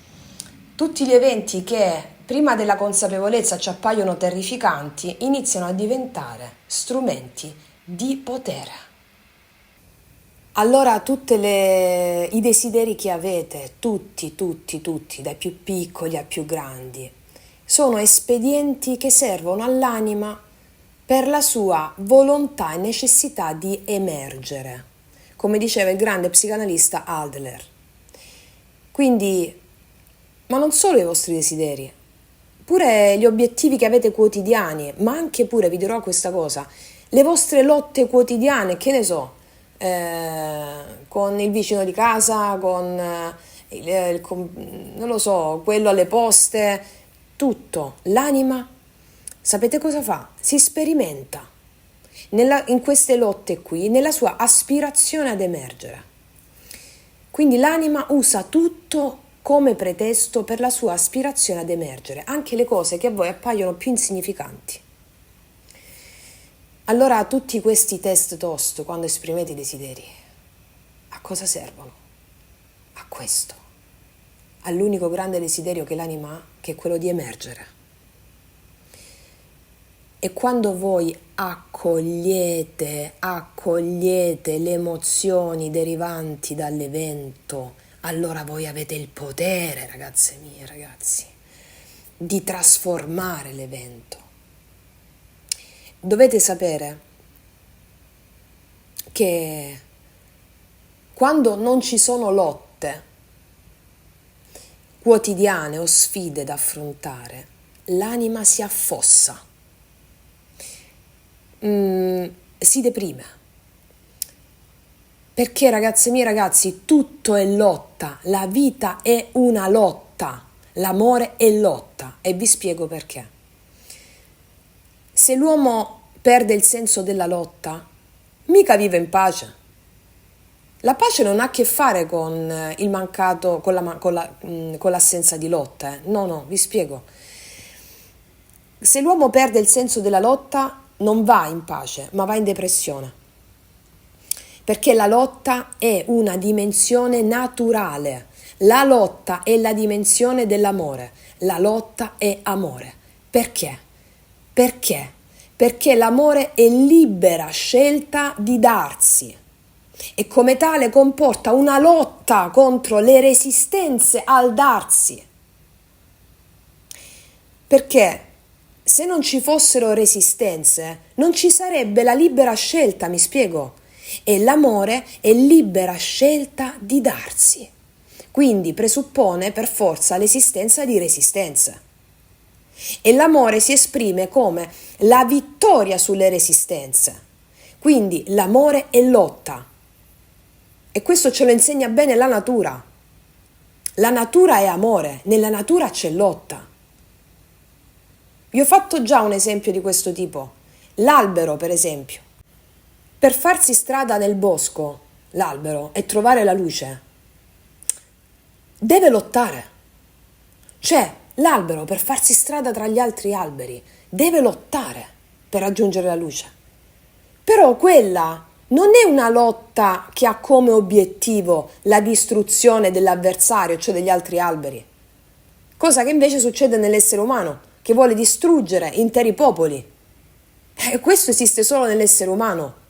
tutti gli eventi che prima della consapevolezza ci appaiono terrificanti iniziano a diventare strumenti di potere. Allora i desideri che avete, tutti, dai più piccoli ai più grandi, sono espedienti che servono all'anima per la sua volontà e necessità di emergere, come diceva il grande psicanalista Adler. Quindi, ma non solo i vostri desideri, pure gli obiettivi che avete quotidiani, ma anche pure, vi dirò questa cosa, le vostre lotte quotidiane, che ne so, con il vicino di casa, non lo so, quello alle poste, tutto. L'anima, sapete cosa fa? Si sperimenta in queste lotte qui, nella sua aspirazione ad emergere. Quindi l'anima usa tutto come pretesto per la sua aspirazione ad emergere, anche le cose che a voi appaiono più insignificanti. Allora tutti questi test toast, quando esprimete i desideri, a cosa servono? A questo, all'unico grande desiderio che l'anima ha, che è quello di emergere. E quando voi accogliete le emozioni derivanti dall'evento, allora voi avete il potere, ragazze mie, ragazzi, di trasformare l'evento. Dovete sapere che quando non ci sono lotte quotidiane o sfide da affrontare, l'anima si affossa, si deprime. Perché, ragazze mie, ragazzi, tutto è lotta, la vita è una lotta, l'amore è lotta, e vi spiego perché. Se l'uomo perde il senso della lotta, mica vive in pace. La pace non ha a che fare con il mancato, con l'assenza di lotta. No, vi spiego. Se l'uomo perde il senso della lotta, non va in pace, ma va in depressione. Perché la lotta è una dimensione naturale. La lotta è la dimensione dell'amore. La lotta è amore. Perché? Perché l'amore è libera scelta di darsi e come tale comporta una lotta contro le resistenze al darsi. Perché se non ci fossero resistenze non ci sarebbe la libera scelta, mi spiego? E l'amore è libera scelta di darsi. Quindi presuppone per forza l'esistenza di resistenze. E l'amore si esprime come la vittoria sulle resistenze. Quindi l'amore è lotta. E questo ce lo insegna bene la natura. La natura è amore, nella natura c'è lotta. Vi ho fatto già un esempio di questo tipo. L'albero, per esempio. Per farsi strada nel bosco, l'albero, e trovare la luce, deve lottare. Cioè, l'albero, per farsi strada tra gli altri alberi, deve lottare per raggiungere la luce. Però quella non è una lotta che ha come obiettivo la distruzione dell'avversario, cioè degli altri alberi. Cosa che invece succede nell'essere umano, che vuole distruggere interi popoli. E questo esiste solo nell'essere umano.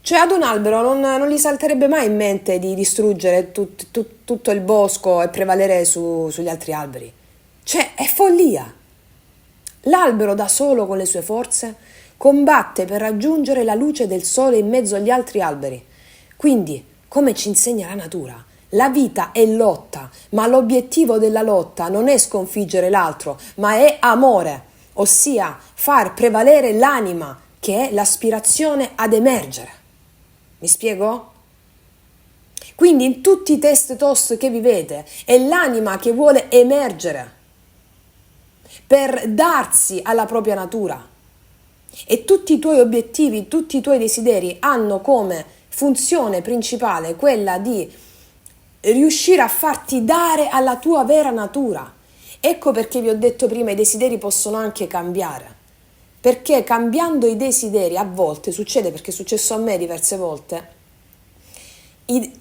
Cioè ad un albero non gli salterebbe mai in mente di distruggere tutto il bosco e prevalere sugli altri alberi. Cioè è follia. L'albero da solo con le sue forze combatte per raggiungere la luce del sole in mezzo agli altri alberi. Quindi, come ci insegna la natura, la vita è lotta, ma l'obiettivo della lotta non è sconfiggere l'altro, ma è amore, ossia far prevalere l'anima, che è l'aspirazione ad emergere. Mi spiego? Quindi in tutti i test toast che vivete è l'anima che vuole emergere per darsi alla propria natura. E tutti i tuoi obiettivi, tutti i tuoi desideri hanno come funzione principale quella di riuscire a farti dare alla tua vera natura. Ecco perché vi ho detto prima, i desideri possono anche cambiare. Perché cambiando i desideri a volte succede, perché è successo a me diverse volte,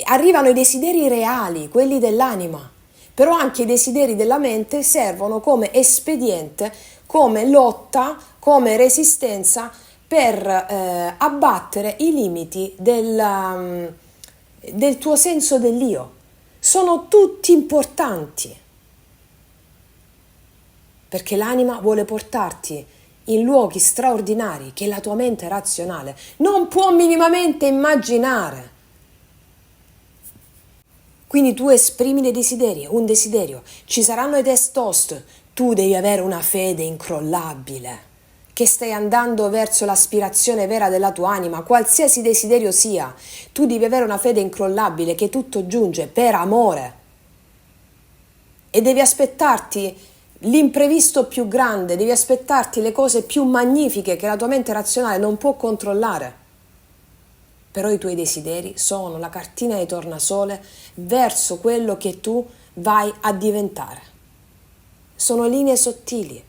arrivano i desideri reali, quelli dell'anima, però anche i desideri della mente servono come espediente, come lotta, come resistenza per abbattere i limiti del tuo senso dell'io. Sono tutti importanti, perché l'anima vuole portarti in luoghi straordinari che la tua mente razionale non può minimamente immaginare. Quindi tu esprimi dei desideri, un desiderio, ci saranno i test toast, tu devi avere una fede incrollabile, che stai andando verso l'aspirazione vera della tua anima, qualsiasi desiderio sia, tu devi avere una fede incrollabile che tutto giunge per amore e devi aspettarti l'imprevisto più grande, devi aspettarti le cose più magnifiche che la tua mente razionale non può controllare. Però i tuoi desideri sono la cartina di tornasole verso quello che tu vai a diventare. Sono linee sottili.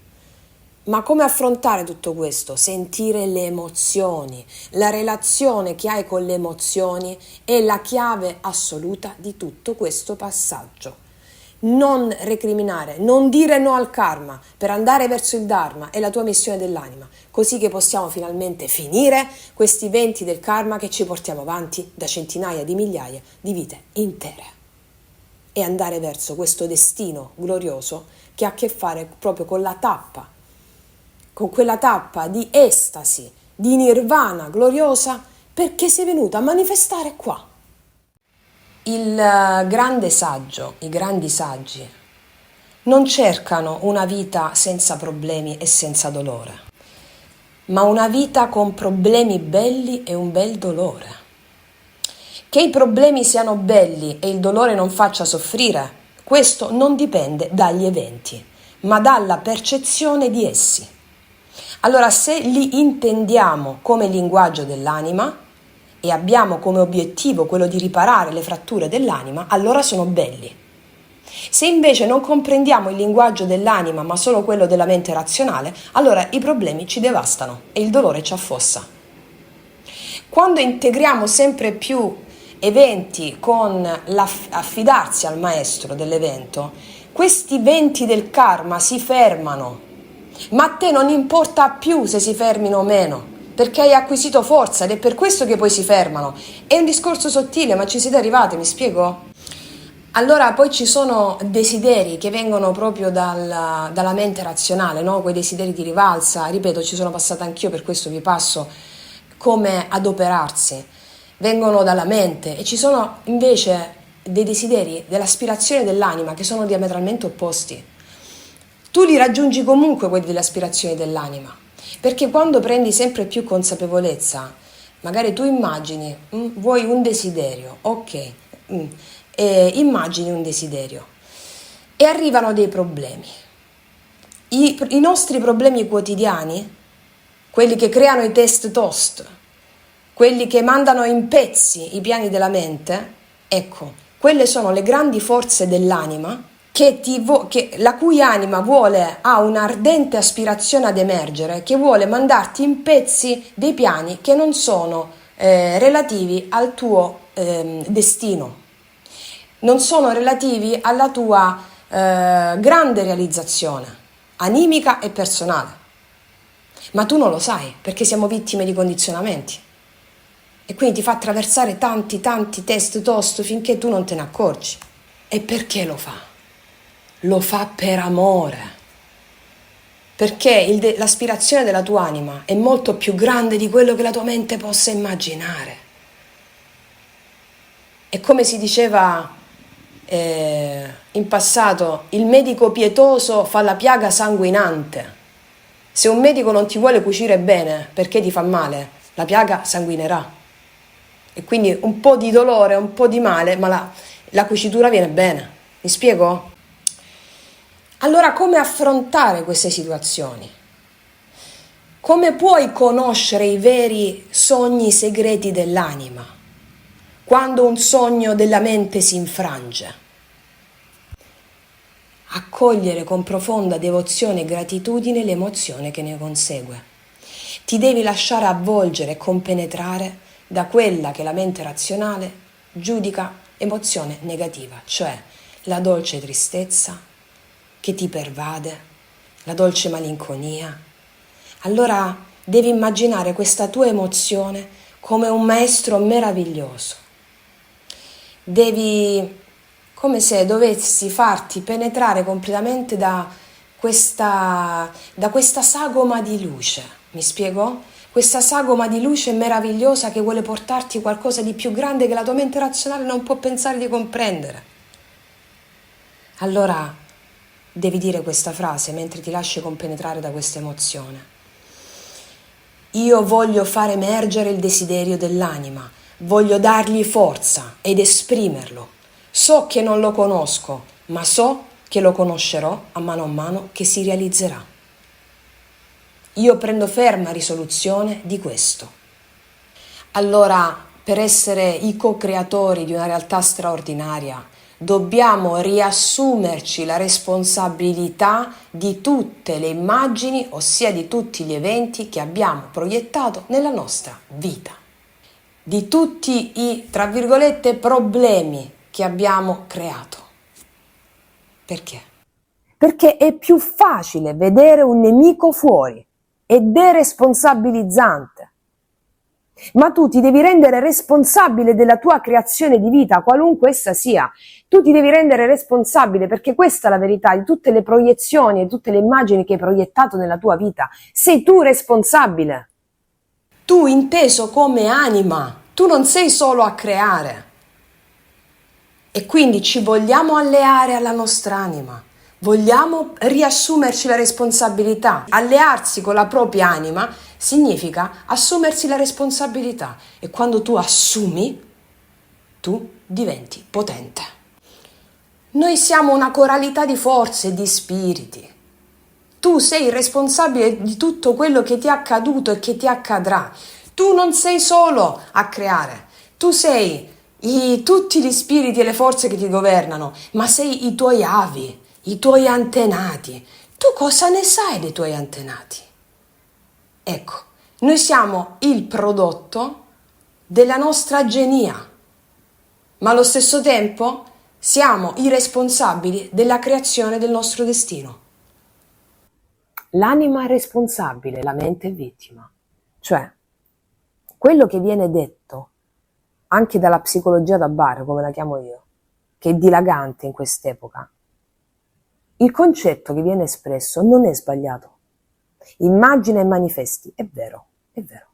Ma come affrontare tutto questo? Sentire le emozioni. La relazione che hai con le emozioni è la chiave assoluta di tutto questo passaggio. Non recriminare, non dire no al karma per andare verso il dharma è la tua missione dell'anima, così che possiamo finalmente finire questi eventi del karma che ci portiamo avanti da centinaia di migliaia di vite intere. e andare verso questo destino glorioso che ha a che fare proprio con la tappa, con quella tappa di estasi, di nirvana gloriosa, perché sei venuta a manifestare qua. Il grande saggio, i grandi saggi, non cercano una vita senza problemi e senza dolore, ma una vita con problemi belli e un bel dolore. Che i problemi siano belli e il dolore non faccia soffrire, questo non dipende dagli eventi, ma dalla percezione di essi. Allora, se li intendiamo come linguaggio dell'anima e abbiamo come obiettivo quello di riparare le fratture dell'anima, allora sono belli. Se invece non comprendiamo il linguaggio dell'anima ma solo quello della mente razionale, allora i problemi ci devastano e il dolore ci affossa. Quando integriamo sempre più eventi con l'affidarsi al maestro dell'evento, questi venti del karma si fermano, ma a te non importa più se si fermino o meno, perché hai acquisito forza ed è per questo che poi si fermano. È un discorso sottile, ma ci siete arrivati, mi spiego? Allora poi ci sono desideri che vengono proprio dalla mente razionale, no? Quei desideri di rivalsa, ripeto, ci sono passata anch'io, per questo vi passo come adoperarsi, vengono dalla mente, e ci sono invece dei desideri dell'aspirazione dell'anima che sono diametralmente opposti. Tu li raggiungi comunque quelli delle aspirazioni dell'anima, perché quando prendi sempre più consapevolezza, magari tu immagini, vuoi un desiderio, ok, immagini un desiderio e arrivano dei problemi. I nostri problemi quotidiani, quelli che creano i test toast, quelli che mandano in pezzi i piani della mente, ecco, quelle sono le grandi forze dell'anima la cui anima ha un'ardente aspirazione ad emergere, che vuole mandarti in pezzi dei piani che non sono relativi al tuo destino, non sono relativi alla tua grande realizzazione animica e personale. Ma tu non lo sai, perché siamo vittime di condizionamenti. E quindi ti fa attraversare tanti test toast finché tu non te ne accorgi. E perché lo fa? Lo fa per amore. Perché l'aspirazione della tua anima è molto più grande di quello che la tua mente possa immaginare. E come si diceva in passato, il medico pietoso fa la piaga sanguinante. Se un medico non ti vuole cucire bene perché ti fa male, la piaga sanguinerà. E quindi un po' di dolore, un po' di male, ma la cucitura viene bene. Mi spiego? Allora, come affrontare queste situazioni? Come puoi conoscere i veri sogni segreti dell'anima quando un sogno della mente si infrange? Accogliere con profonda devozione e gratitudine l'emozione che ne consegue. Ti devi lasciare avvolgere e compenetrare da quella che la mente razionale giudica emozione negativa, cioè la dolce tristezza che ti pervade, la dolce malinconia. Allora devi immaginare questa tua emozione come un maestro meraviglioso. Come se dovessi farti penetrare completamente da questa sagoma di luce. Mi spiego? Questa sagoma di luce meravigliosa che vuole portarti qualcosa di più grande che la tua mente razionale non può pensare di comprendere. Allora devi dire questa frase mentre ti lasci compenetrare da questa emozione. Io voglio far emergere il desiderio dell'anima, voglio dargli forza ed esprimerlo. So che non lo conosco, ma so che lo conoscerò a mano che si realizzerà. Io prendo ferma risoluzione di questo. Allora, per essere i co-creatori di una realtà straordinaria, dobbiamo riassumerci la responsabilità di tutte le immagini, ossia di tutti gli eventi che abbiamo proiettato nella nostra vita, di tutti i, tra virgolette, problemi che abbiamo creato. Perché? Perché è più facile vedere un nemico fuori e deresponsabilizzante. Ma tu ti devi rendere responsabile della tua creazione di vita, qualunque essa sia. Tu ti devi rendere responsabile, perché questa è la verità di tutte le proiezioni e tutte le immagini che hai proiettato nella tua vita. Sei tu responsabile. Tu inteso come anima, tu non sei solo a creare. E quindi ci vogliamo alleare alla nostra anima. Vogliamo riassumerci la responsabilità. Allearsi con la propria anima significa assumersi la responsabilità. E quando tu assumi, tu diventi potente. Noi siamo una coralità di forze e di spiriti. Tu sei responsabile di tutto quello che ti è accaduto e che ti accadrà. Tu non sei solo a creare. Tu sei tutti gli spiriti e le forze che ti governano, ma sei i tuoi avi, i tuoi antenati. Tu cosa ne sai dei tuoi antenati? Ecco, noi siamo il prodotto della nostra genia, ma allo stesso tempo siamo i responsabili della creazione del nostro destino. L'anima è responsabile, la mente è vittima. Cioè, quello che viene detto anche dalla psicologia da bar, come la chiamo io, che è dilagante in quest'epoca, il concetto che viene espresso non è sbagliato. Immagina e manifesti, è vero, è vero.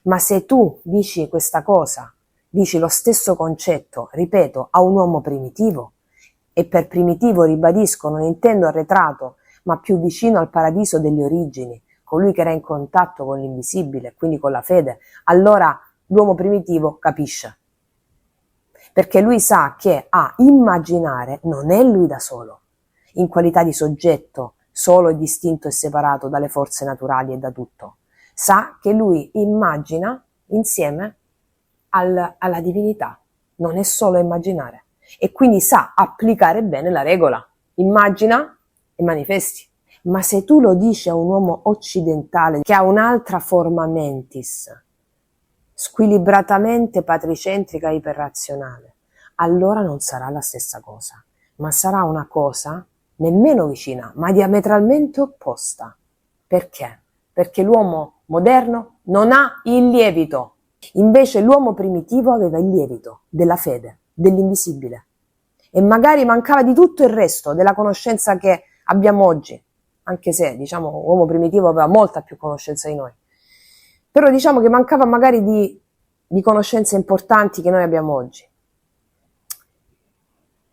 Ma se tu dici questa cosa, dici lo stesso concetto, ripeto, a un uomo primitivo, e per primitivo ribadisco, non intendo arretrato, ma più vicino al paradiso delle origini, colui che era in contatto con l'invisibile, quindi con la fede, allora l'uomo primitivo capisce. Perché lui sa che a immaginare non è lui da solo, in qualità di soggetto, solo e distinto e separato dalle forze naturali e da tutto. Sa che lui immagina insieme alla divinità, non è solo immaginare. E quindi sa applicare bene la regola. Immagina e manifesti. Ma se tu lo dici a un uomo occidentale che ha un'altra forma mentis, squilibratamente patricentrica e iperrazionale, allora non sarà la stessa cosa, ma sarà una cosa nemmeno vicina, ma diametralmente opposta. Perché? Perché l'uomo moderno non ha il lievito, invece l'uomo primitivo aveva il lievito della fede, dell'invisibile, e magari mancava di tutto il resto della conoscenza che abbiamo oggi, anche se, diciamo, l'uomo primitivo aveva molta più conoscenza di noi. Però diciamo che mancava magari di conoscenze importanti che noi abbiamo oggi.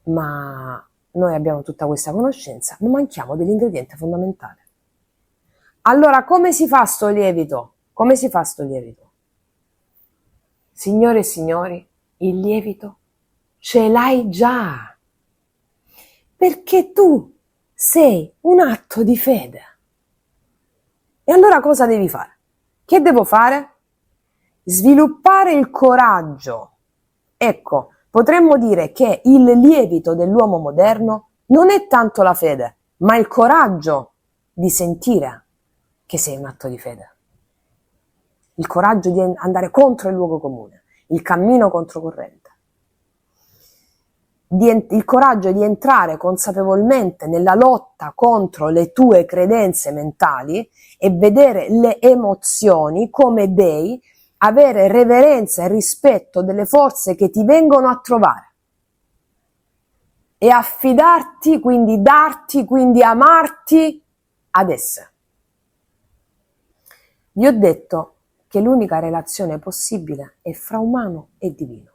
Ma noi abbiamo tutta questa conoscenza, ma manchiamo dell'ingrediente fondamentale. Allora, come si fa sto lievito? Come si fa sto lievito? Signore e signori, il lievito ce l'hai già. Perché tu sei un atto di fede. E allora cosa devi fare? Che devo fare? Sviluppare il coraggio. Ecco, potremmo dire che il lievito dell'uomo moderno non è tanto la fede, ma il coraggio di sentire che sei un atto di fede. Il coraggio di andare contro il luogo comune, il cammino controcorrente. Il coraggio di entrare consapevolmente nella lotta contro le tue credenze mentali e vedere le emozioni come dei, avere reverenza e rispetto delle forze che ti vengono a trovare e affidarti, quindi darti, quindi amarti ad esse. Vi ho detto che l'unica relazione possibile è fra umano e divino.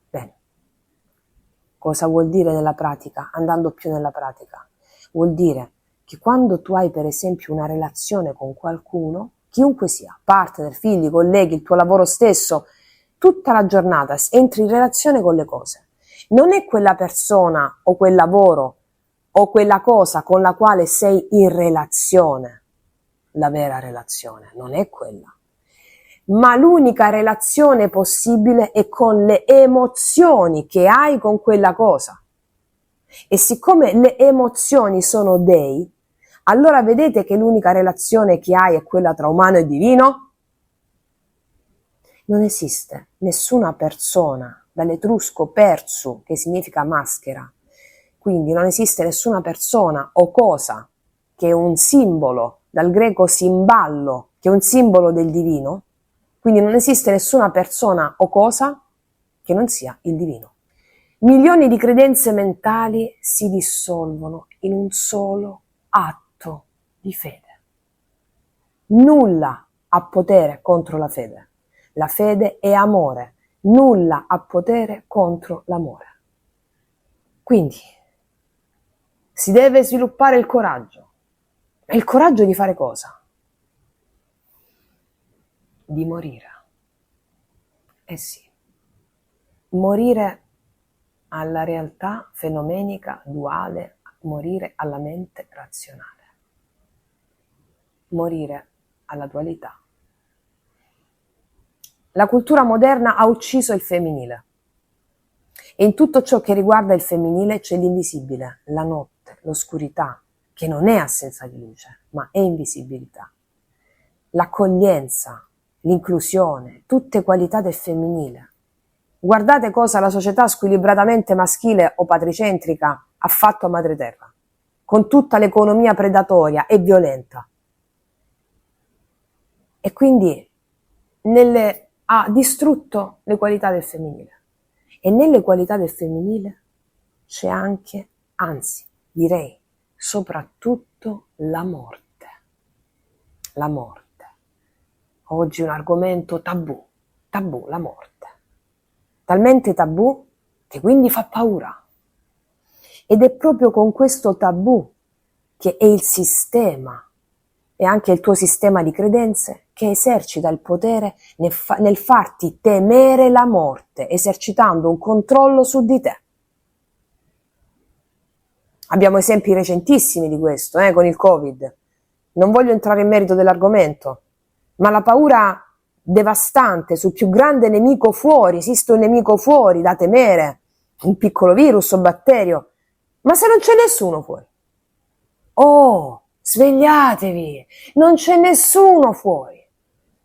Bene. Cosa vuol dire nella pratica? Andando più nella pratica. Vuol dire che quando tu hai per esempio una relazione con qualcuno, chiunque sia, partner, figli, colleghi, il tuo lavoro stesso, tutta la giornata entri in relazione con le cose. Non è quella persona o quel lavoro o quella cosa con la quale sei in relazione la vera relazione, non è quella. Ma l'unica relazione possibile è con le emozioni che hai con quella cosa. E siccome le emozioni sono dei, allora vedete che l'unica relazione che hai è quella tra umano e divino? Non esiste nessuna persona, dall'etrusco persu, che significa maschera, quindi non esiste nessuna persona o cosa che è un simbolo, dal greco simballo, che è un simbolo del divino, Quindi non esiste nessuna persona o cosa che non sia il divino. Milioni di credenze mentali si dissolvono in un solo atto di fede. Nulla ha potere contro la fede. La fede è amore. Nulla ha potere contro l'amore. Quindi si deve sviluppare il coraggio. E il coraggio di fare cosa? Di morire. Eh sì. Morire alla realtà fenomenica, duale, morire alla mente razionale. Morire alla dualità. La cultura moderna ha ucciso il femminile. E in tutto ciò che riguarda il femminile c'è l'invisibile, la notte, l'oscurità, che non è assenza di luce, ma è invisibilità. L'accoglienza, l'inclusione, tutte qualità del femminile. Guardate cosa la società squilibratamente maschile o patricentrica ha fatto a madreterra, con tutta l'economia predatoria e violenta. E quindi ha distrutto le qualità del femminile. E nelle qualità del femminile c'è anche, anzi, direi, soprattutto la morte. La morte. Oggi è un argomento tabù, la morte. Talmente tabù che quindi fa paura. Ed è proprio con questo tabù che è il sistema, e anche il tuo sistema di credenze, che esercita il potere nel farti temere la morte, esercitando un controllo su di te. Abbiamo esempi recentissimi di questo, con il Covid. Non voglio entrare in merito dell'argomento, ma la paura devastante sul più grande nemico fuori, esiste un nemico fuori da temere, un piccolo virus o batterio, ma se non c'è nessuno fuori? Oh, svegliatevi, non c'è nessuno fuori.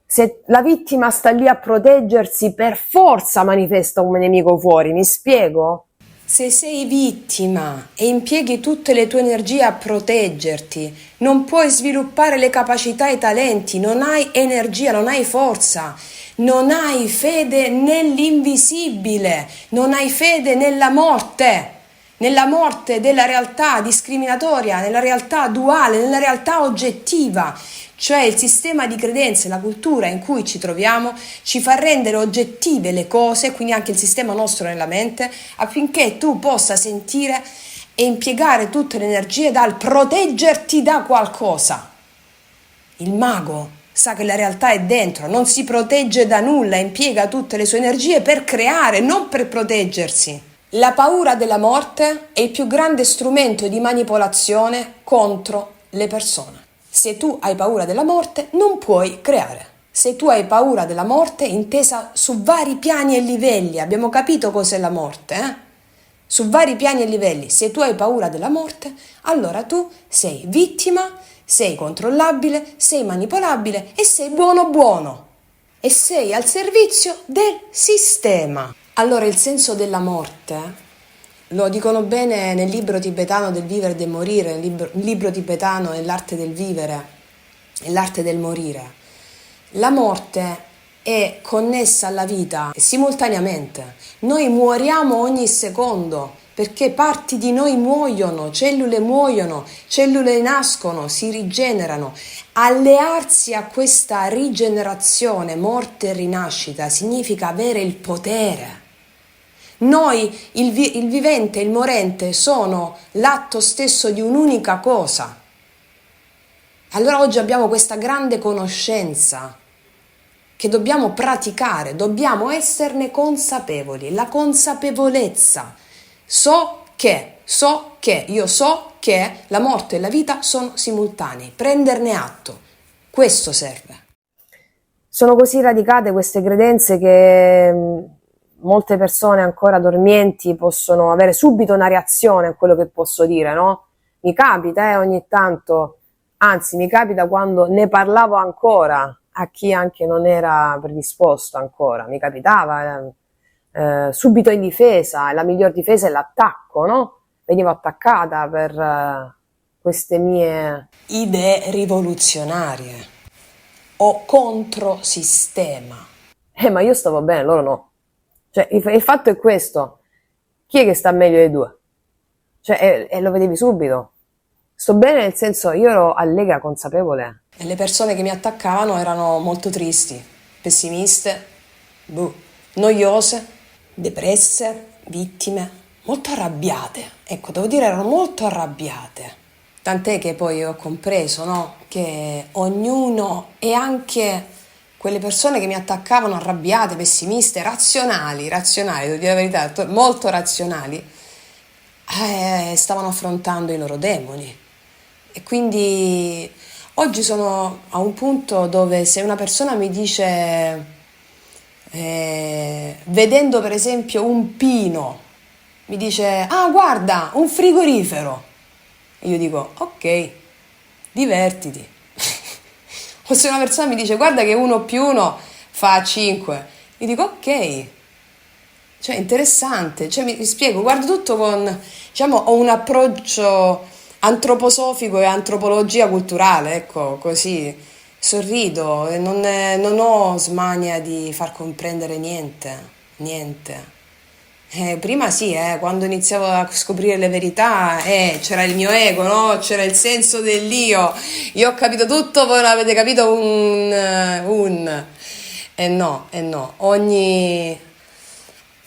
Se la vittima sta lì a proteggersi, per forza manifesta un nemico fuori, mi spiego? Se sei vittima e impieghi tutte le tue energie a proteggerti, non puoi sviluppare le capacità e i talenti, non hai energia, non hai forza, non hai fede nell'invisibile, non hai fede nella morte della realtà discriminatoria, nella realtà duale, nella realtà oggettiva. Cioè il sistema di credenze, la cultura in cui ci troviamo ci fa rendere oggettive le cose, quindi anche il sistema nostro nella mente, affinché tu possa sentire e impiegare tutte le energie dal proteggerti da qualcosa. Il mago sa che la realtà è dentro, non si protegge da nulla, impiega tutte le sue energie per creare, non per proteggersi. La paura della morte è il più grande strumento di manipolazione contro le persone. Se tu hai paura della morte, non puoi creare. Se tu hai paura della morte, intesa su vari piani e livelli, abbiamo capito cos'è la morte, Su vari piani e livelli, se tu hai paura della morte, allora tu sei vittima, sei controllabile, sei manipolabile e sei buono. E sei al servizio del sistema. Allora il senso della morte lo dicono bene nel libro tibetano del vivere e del morire, il libro tibetano è l'arte del vivere e l'arte del morire. La morte è connessa alla vita simultaneamente. Noi muoriamo ogni secondo perché parti di noi muoiono, cellule nascono, si rigenerano. Allearsi a questa rigenerazione, morte e rinascita significa avere il potere. Noi, il vivente e il morente, sono l'atto stesso di un'unica cosa. Allora oggi abbiamo questa grande conoscenza che dobbiamo praticare, dobbiamo esserne consapevoli. La consapevolezza. Io so che la morte e la vita sono simultanei. Prenderne atto. Questo serve. Sono così radicate queste credenze che molte persone ancora dormienti possono avere subito una reazione a quello che posso dire, no? Mi capita ogni tanto, anzi mi capita quando ne parlavo ancora a chi anche non era predisposto ancora, mi capitava subito in difesa, e la miglior difesa è l'attacco, no? Venivo attaccata per queste mie idee rivoluzionarie. o controsistema. Ma io stavo bene, loro no. Cioè, il fatto è questo. Chi è che sta meglio dei due? Cioè, e lo vedevi subito. Sto bene nel senso, io ero allegra, consapevole. E le persone che mi attaccavano erano molto tristi, pessimiste, noiose, depresse, vittime, molto arrabbiate. Ecco, devo dire, erano molto arrabbiate. Tant'è che poi ho compreso, no? Che ognuno, e anche quelle persone che mi attaccavano arrabbiate, pessimiste, razionali, devo dire la verità, molto razionali, stavano affrontando i loro demoni. E quindi oggi sono a un punto dove se una persona mi dice, vedendo per esempio un pino, mi dice, ah guarda, un frigorifero, e io dico, ok, divertiti. O se una persona mi dice, guarda che 1 più 1 fa 5, io dico, ok, cioè interessante, cioè mi spiego, guardo tutto con, diciamo, ho un approccio antroposofico e antropologia culturale, ecco, così sorrido e non ho smania di far comprendere niente. Prima sì, quando iniziavo a scoprire le verità, c'era il mio ego, no? C'era il senso dell'io. Io ho capito tutto, voi non avete capito un. E no,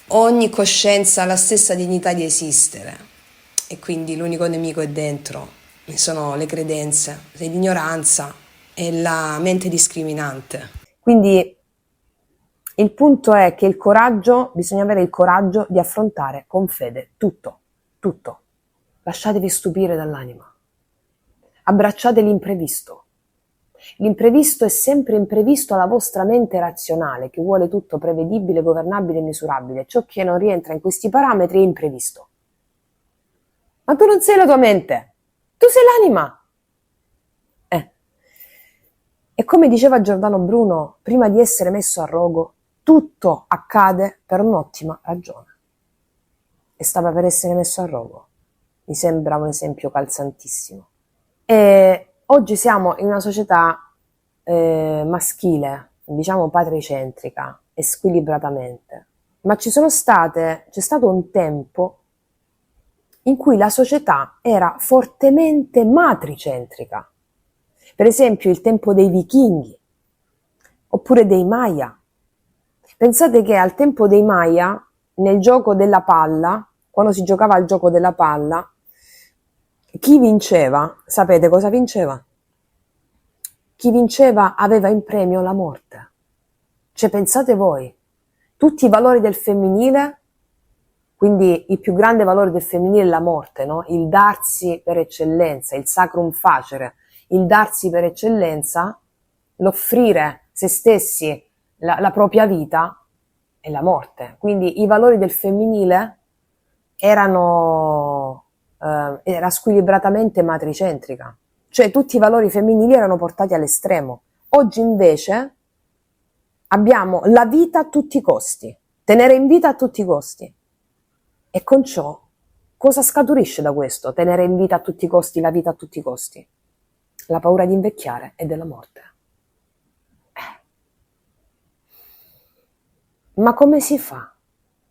ogni coscienza ha la stessa dignità di esistere e quindi l'unico nemico è dentro, sono le credenze, l'ignoranza e la mente discriminante. Quindi il punto è che bisogna avere il coraggio di affrontare con fede tutto. Lasciatevi stupire dall'anima. Abbracciate l'imprevisto. L'imprevisto è sempre imprevisto alla vostra mente razionale, che vuole tutto prevedibile, governabile e misurabile. Ciò che non rientra in questi parametri è imprevisto. Ma tu non sei la tua mente, tu sei l'anima. E come diceva Giordano Bruno, prima di essere messo a rogo, tutto accade per un'ottima ragione. E stava per essere messo a rogo. Mi sembra un esempio calzantissimo. E oggi siamo in una società maschile, diciamo patricentrica e squilibratamente. Ma c'è stato un tempo in cui la società era fortemente matricentrica. Per esempio il tempo dei vichinghi, oppure dei Maya. Pensate che al tempo dei Maya, nel gioco della palla, quando si giocava al gioco della palla, chi vinceva, sapete cosa vinceva? Chi vinceva aveva in premio la morte. Cioè pensate voi, tutti i valori del femminile, quindi il più grande valore del femminile è la morte, no? Il darsi per eccellenza, il sacrum facere, il darsi per eccellenza, l'offrire se stessi, la propria vita è la morte. Quindi i valori del femminile era squilibratamente matricentrica, cioè tutti i valori femminili erano portati all'estremo. Oggi invece abbiamo la vita a tutti i costi, tenere in vita a tutti i costi. E con ciò cosa scaturisce da questo? Tenere in vita a tutti i costi, la vita a tutti i costi? La paura di invecchiare e della morte. Ma come si fa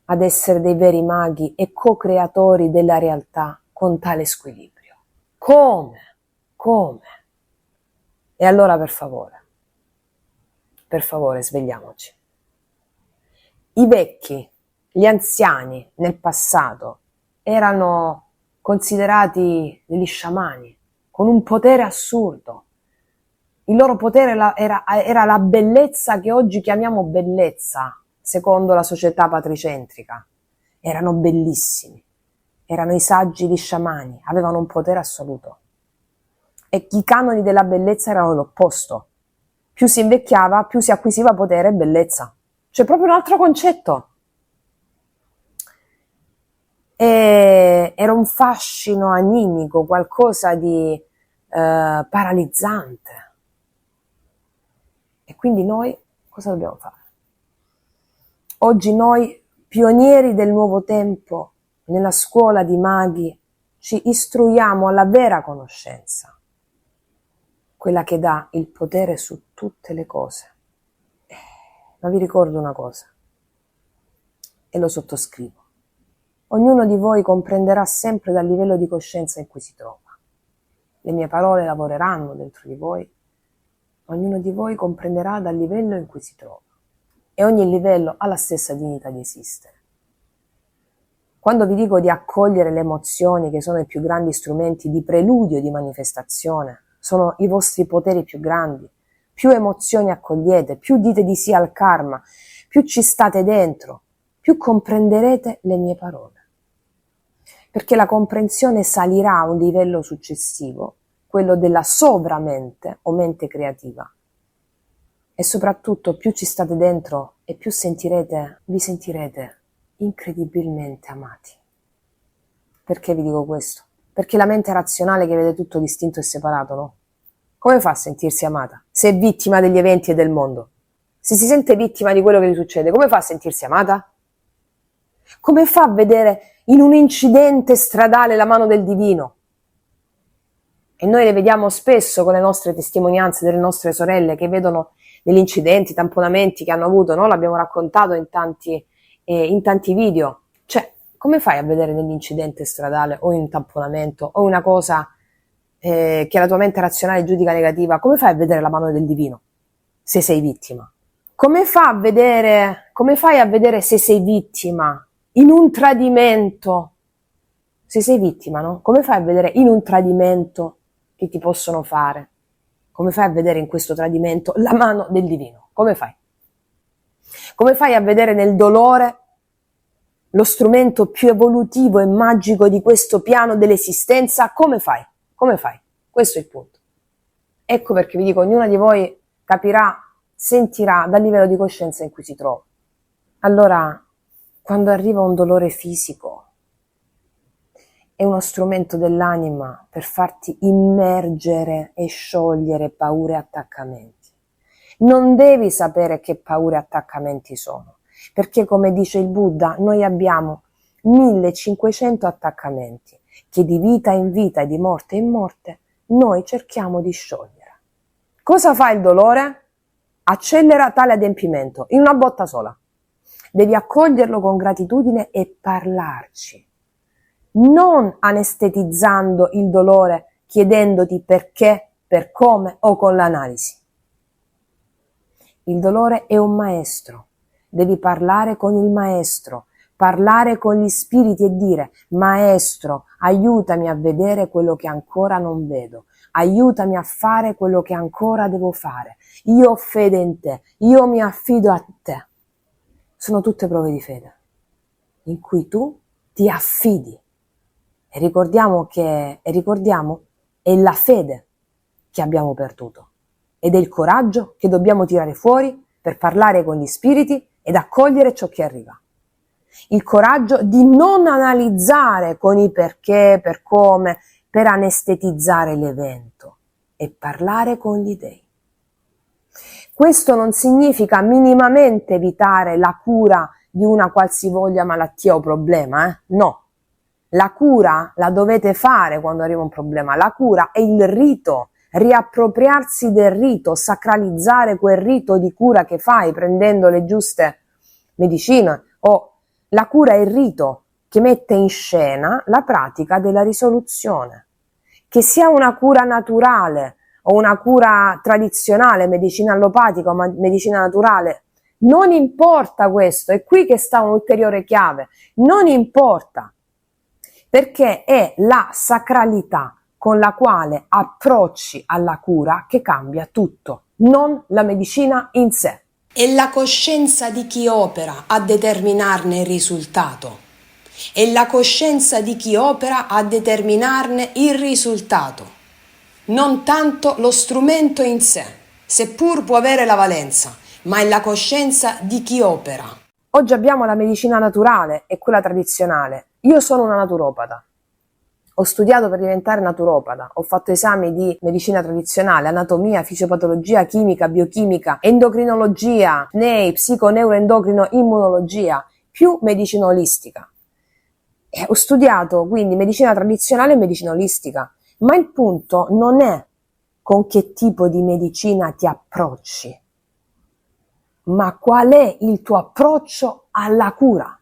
ad essere dei veri maghi e co-creatori della realtà con tale squilibrio? Come? E allora per favore svegliamoci. I vecchi, gli anziani nel passato erano considerati degli sciamani con un potere assurdo. Il loro potere era la bellezza che oggi chiamiamo bellezza, secondo la società patricentrica. Erano bellissimi, erano i saggi di sciamani, avevano un potere assoluto. E i canoni della bellezza erano l'opposto. Più si invecchiava, più si acquisiva potere e bellezza. C'è proprio un altro concetto. Era un fascino animico, qualcosa di paralizzante. E quindi noi cosa dobbiamo fare? Oggi noi, pionieri del nuovo tempo, nella scuola di maghi, ci istruiamo alla vera conoscenza. quella che dà il potere su tutte le cose. Ma vi ricordo una cosa, e lo sottoscrivo. Ognuno di voi comprenderà sempre dal livello di coscienza in cui si trova. Le mie parole lavoreranno dentro di voi. Ognuno di voi comprenderà dal livello in cui si trova. E ogni livello ha la stessa dignità di esistere. Quando vi dico di accogliere le emozioni, che sono i più grandi strumenti di preludio di manifestazione, sono i vostri poteri più grandi. Più emozioni accogliete, più dite di sì al karma, più ci state dentro, più comprenderete le mie parole. Perché la comprensione salirà a un livello successivo, quello della sovramente o mente creativa. E soprattutto più ci state dentro e più vi sentirete incredibilmente amati. Perché vi dico questo? Perché la mente razionale che vede tutto distinto e separato, no? Come fa a sentirsi amata? Se è vittima degli eventi e del mondo. Se si sente vittima di quello che gli succede, come fa a sentirsi amata? Come fa a vedere in un incidente stradale la mano del divino? E noi le vediamo spesso con le nostre testimonianze delle nostre sorelle che vedono degli incidenti, tamponamenti che hanno avuto, no? L'abbiamo raccontato in tanti video. Cioè, come fai a vedere nell'incidente stradale o in un tamponamento o una cosa che la tua mente razionale giudica negativa? Come fai a vedere la mano del divino se sei vittima? Come fai a vedere se sei vittima in un tradimento? Se sei vittima, no? Come fai a vedere in un tradimento che ti possono fare? Come fai a vedere in questo tradimento la mano del divino? Come fai? Come fai a vedere nel dolore lo strumento più evolutivo e magico di questo piano dell'esistenza? Come fai? Come fai? Questo è il punto. Ecco perché vi dico, ognuna di voi capirà, sentirà dal livello di coscienza in cui si trova. Allora, quando arriva un dolore fisico, è uno strumento dell'anima per farti immergere e sciogliere paure e attaccamenti. Non devi sapere che paure e attaccamenti sono, perché come dice il Buddha, noi abbiamo 1500 attaccamenti che di vita in vita e di morte in morte noi cerchiamo di sciogliere. Cosa fa il dolore? Accelera tale adempimento in una botta sola. Devi accoglierlo con gratitudine e parlarci, non anestetizzando il dolore, chiedendoti perché, per come o con l'analisi. Il dolore è un maestro, devi parlare con il maestro, parlare con gli spiriti e dire: maestro, aiutami a vedere quello che ancora non vedo, aiutami a fare quello che ancora devo fare, io ho fede in te, io mi affido a te. Sono tutte prove di fede, in cui tu ti affidi. E ricordiamo, è la fede che abbiamo perduto ed è il coraggio che dobbiamo tirare fuori per parlare con gli spiriti ed accogliere ciò che arriva. Il coraggio di non analizzare con i perché, per come, per anestetizzare l'evento e parlare con gli dei. Questo non significa minimamente evitare la cura di una qualsivoglia malattia o problema, no. La cura la dovete fare quando arriva un problema, la cura è il rito, riappropriarsi del rito, sacralizzare quel rito di cura che fai prendendo le giuste medicine, o la cura è il rito che mette in scena la pratica della risoluzione. Che sia una cura naturale o una cura tradizionale, medicina allopatica o medicina naturale, non importa questo, è qui che sta un'ulteriore chiave, non importa. Perché è la sacralità con la quale approcci alla cura che cambia tutto, non la medicina in sé. È la coscienza di chi opera a determinarne il risultato. È la coscienza di chi opera a determinarne il risultato, non tanto lo strumento in sé, seppur può avere la valenza, ma è la coscienza di chi opera. Oggi abbiamo la medicina naturale e quella tradizionale. Io sono una naturopata, ho studiato per diventare naturopata, ho fatto esami di medicina tradizionale, anatomia, fisiopatologia, chimica, biochimica, endocrinologia, NEI, psiconeuroendocrino, immunologia, più medicina olistica. E ho studiato quindi medicina tradizionale e medicina olistica, ma il punto non è con che tipo di medicina ti approcci, ma qual è il tuo approccio alla cura.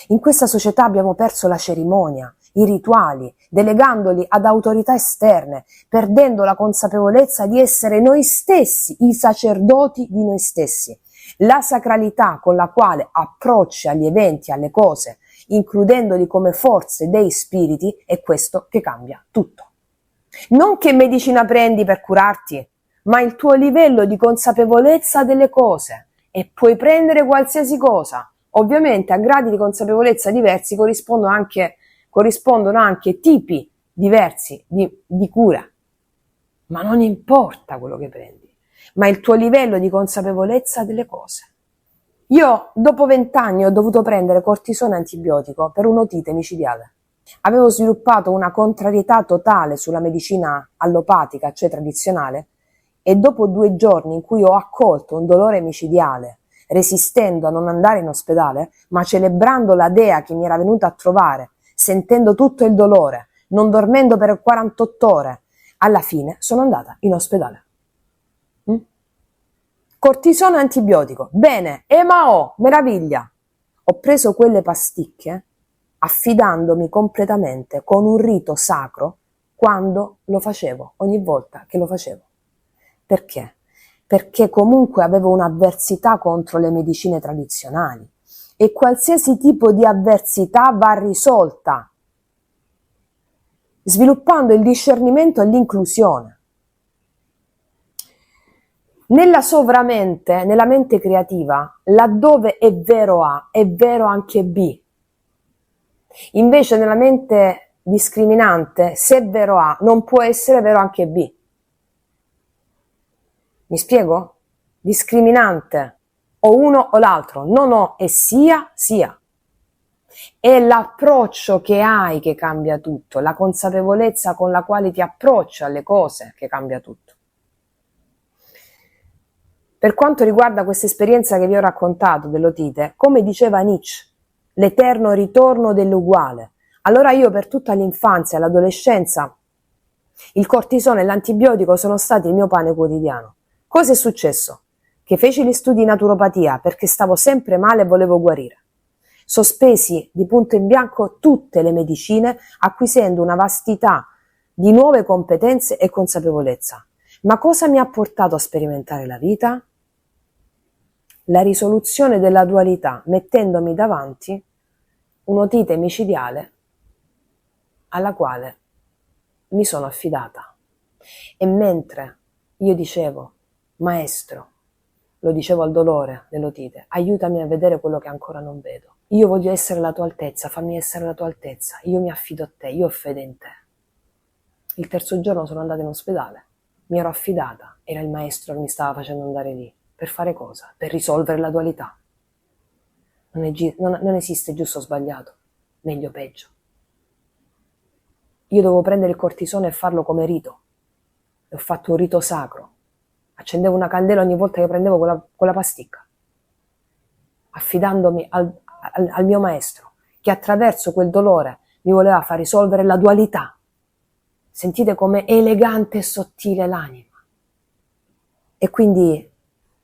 In questa società abbiamo perso la cerimonia, i rituali, delegandoli ad autorità esterne, perdendo la consapevolezza di essere noi stessi, i sacerdoti di noi stessi. La sacralità con la quale approcci agli eventi, alle cose, includendoli come forze dei spiriti, è questo che cambia tutto. Non che medicina prendi per curarti, ma il tuo livello di consapevolezza delle cose, e puoi prendere qualsiasi cosa. Ovviamente a gradi di consapevolezza diversi corrispondono anche tipi diversi di cura, ma non importa quello che prendi, ma il tuo livello di consapevolezza delle cose. Io dopo 20 anni ho dovuto prendere cortisone antibiotico per un'otite micidiale. Avevo sviluppato una contrarietà totale sulla medicina allopatica, cioè tradizionale, e dopo 2 giorni in cui ho accolto un dolore micidiale, resistendo a non andare in ospedale, ma celebrando la dea che mi era venuta a trovare, sentendo tutto il dolore, non dormendo per 48 ore, alla fine sono andata in ospedale. Cortisone antibiotico, bene, EMAO, meraviglia. Ho preso quelle pasticche affidandomi completamente con un rito sacro quando lo facevo, ogni volta che lo facevo. Perché? Perché comunque avevo un'avversità contro le medicine tradizionali e qualsiasi tipo di avversità va risolta, sviluppando il discernimento e l'inclusione. Nella sovramente, nella mente creativa, laddove è vero A, è vero anche B. Invece nella mente discriminante, se è vero A, non può essere vero anche B. Mi spiego? Discriminante, o uno o l'altro, non o e sia. È l'approccio che hai che cambia tutto, la consapevolezza con la quale ti approcci alle cose che cambia tutto. Per quanto riguarda questa esperienza che vi ho raccontato dell'otite, come diceva Nietzsche, l'eterno ritorno dell'uguale. Allora io per tutta l'infanzia e l'adolescenza il cortisone e l'antibiotico sono stati il mio pane quotidiano. Cosa è successo? Che feci gli studi di naturopatia perché stavo sempre male e volevo guarire. Sospesi di punto in bianco tutte le medicine, acquisendo una vastità di nuove competenze e consapevolezza. Ma cosa mi ha portato a sperimentare la vita? La risoluzione della dualità, mettendomi davanti un'otite micidiale alla quale mi sono affidata. E mentre io dicevo, maestro, lo dicevo al dolore dell'otite, aiutami a vedere quello che ancora non vedo. Io voglio essere alla tua altezza, fammi essere alla tua altezza, io mi affido a te, io ho fede in te. Il terzo giorno sono andata in ospedale, mi ero affidata, era il maestro che mi stava facendo andare lì. Per fare cosa? Per risolvere la dualità. Non esiste giusto o sbagliato, meglio o peggio. Io dovevo prendere il cortisone e farlo come rito. E ho fatto un rito sacro. Accendevo una candela ogni volta che prendevo quella pasticca, affidandomi al mio maestro, che attraverso quel dolore mi voleva far risolvere la dualità. Sentite com'è elegante e sottile l'anima. E quindi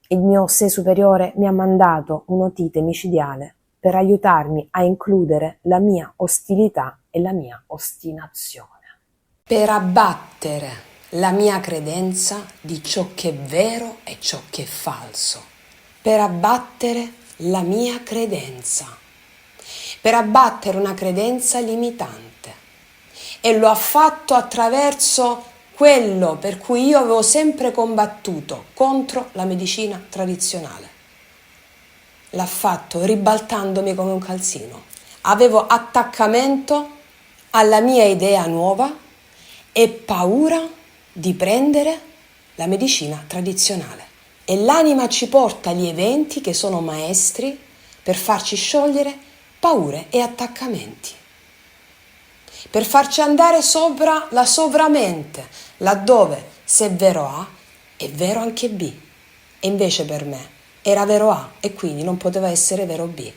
il mio sé superiore mi ha mandato un'otite micidiale per aiutarmi a includere la mia ostilità e la mia ostinazione. Per abbattere la mia credenza di ciò che è vero e ciò che è falso. Per abbattere la mia credenza. Per abbattere una credenza limitante. E lo ha fatto attraverso quello per cui io avevo sempre combattuto contro la medicina tradizionale. L'ha fatto ribaltandomi come un calzino. Avevo attaccamento alla mia idea nuova e paura di prendere la medicina tradizionale. E l'anima ci porta agli eventi che sono maestri per farci sciogliere paure e attaccamenti. Per farci andare sopra la sovramente, laddove se è vero A, è vero anche B. E invece per me era vero A e quindi non poteva essere vero B.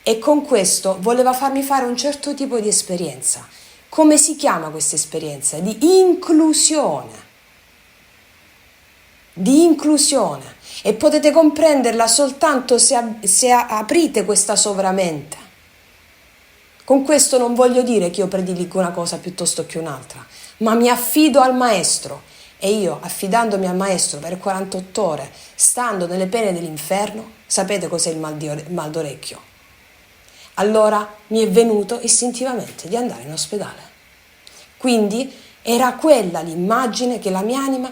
E con questo voleva farmi fare un certo tipo di esperienza, Come si chiama questa esperienza? Di inclusione. Di inclusione. E potete comprenderla soltanto se aprite questa sovramente. Con questo non voglio dire che io prediligo una cosa piuttosto che un'altra, ma mi affido al maestro. E io, affidandomi al maestro per 48 ore, stando nelle pene dell'inferno, sapete cos'è il mal d'orecchio? Allora mi è venuto istintivamente di andare in ospedale. Quindi era quella l'immagine che la mia anima,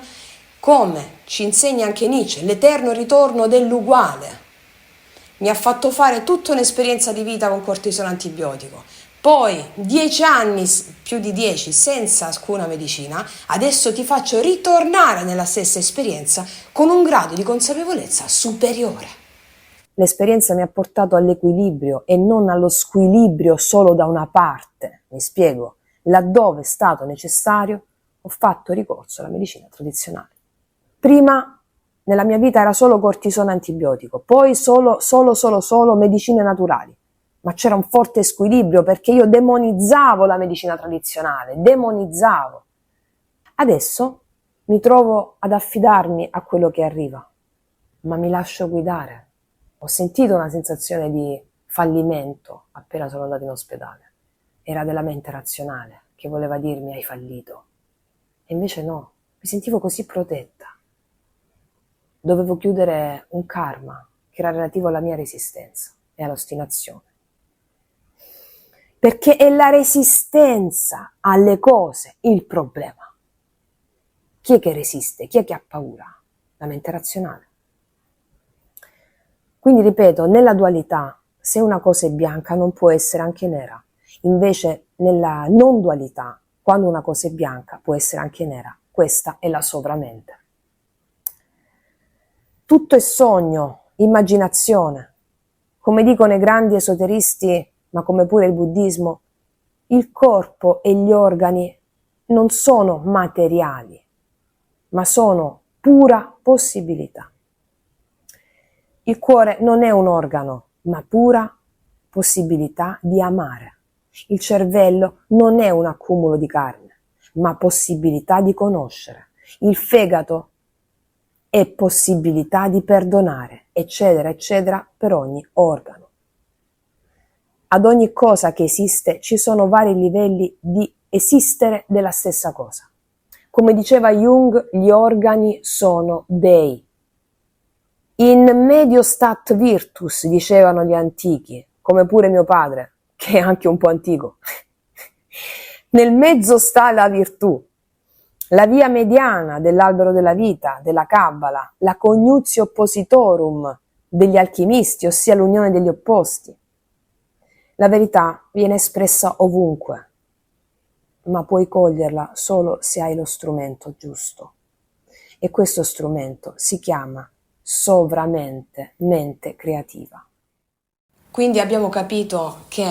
come ci insegna anche Nietzsche, l'eterno ritorno dell'uguale, mi ha fatto fare tutta un'esperienza di vita con cortisone antibiotico. Poi 10 anni, più di 10, senza alcuna medicina, adesso ti faccio ritornare nella stessa esperienza con un grado di consapevolezza superiore. L'esperienza mi ha portato all'equilibrio e non allo squilibrio solo da una parte. Mi spiego, laddove è stato necessario ho fatto ricorso alla medicina tradizionale. Prima nella mia vita era solo cortisone antibiotico, poi solo medicine naturali. Ma c'era un forte squilibrio perché io demonizzavo la medicina tradizionale, demonizzavo. Adesso mi trovo ad affidarmi a quello che arriva, ma mi lascio guidare. Ho sentito una sensazione di fallimento appena sono andata in ospedale. Era della mente razionale che voleva dirmi hai fallito. E invece no, mi sentivo così protetta. Dovevo chiudere un karma che era relativo alla mia resistenza e all'ostinazione. Perché è la resistenza alle cose il problema. Chi è che resiste? Chi è che ha paura? La mente razionale. Quindi ripeto, nella dualità, se una cosa è bianca non può essere anche nera. Invece nella non dualità, quando una cosa è bianca può essere anche nera. Questa è la sovramente. Tutto è sogno, immaginazione. Come dicono i grandi esoteristi, ma come pure il buddismo, il corpo e gli organi non sono materiali, ma sono pura possibilità. Il cuore non è un organo, ma pura possibilità di amare. Il cervello non è un accumulo di carne, ma possibilità di conoscere. Il fegato è possibilità di perdonare, eccetera, eccetera, per ogni organo. Ad ogni cosa che esiste ci sono vari livelli di esistere della stessa cosa. Come diceva Jung, gli organi sono dei. In medio stat virtus, dicevano gli antichi, come pure mio padre, che è anche un po' antico. Nel mezzo sta la virtù, la via mediana dell'albero della vita, della Kabbala, la coniutio oppositorum degli alchimisti, ossia l'unione degli opposti. La verità viene espressa ovunque, ma puoi coglierla solo se hai lo strumento giusto. E questo strumento si chiama sovramente mente creativa. Quindi abbiamo capito che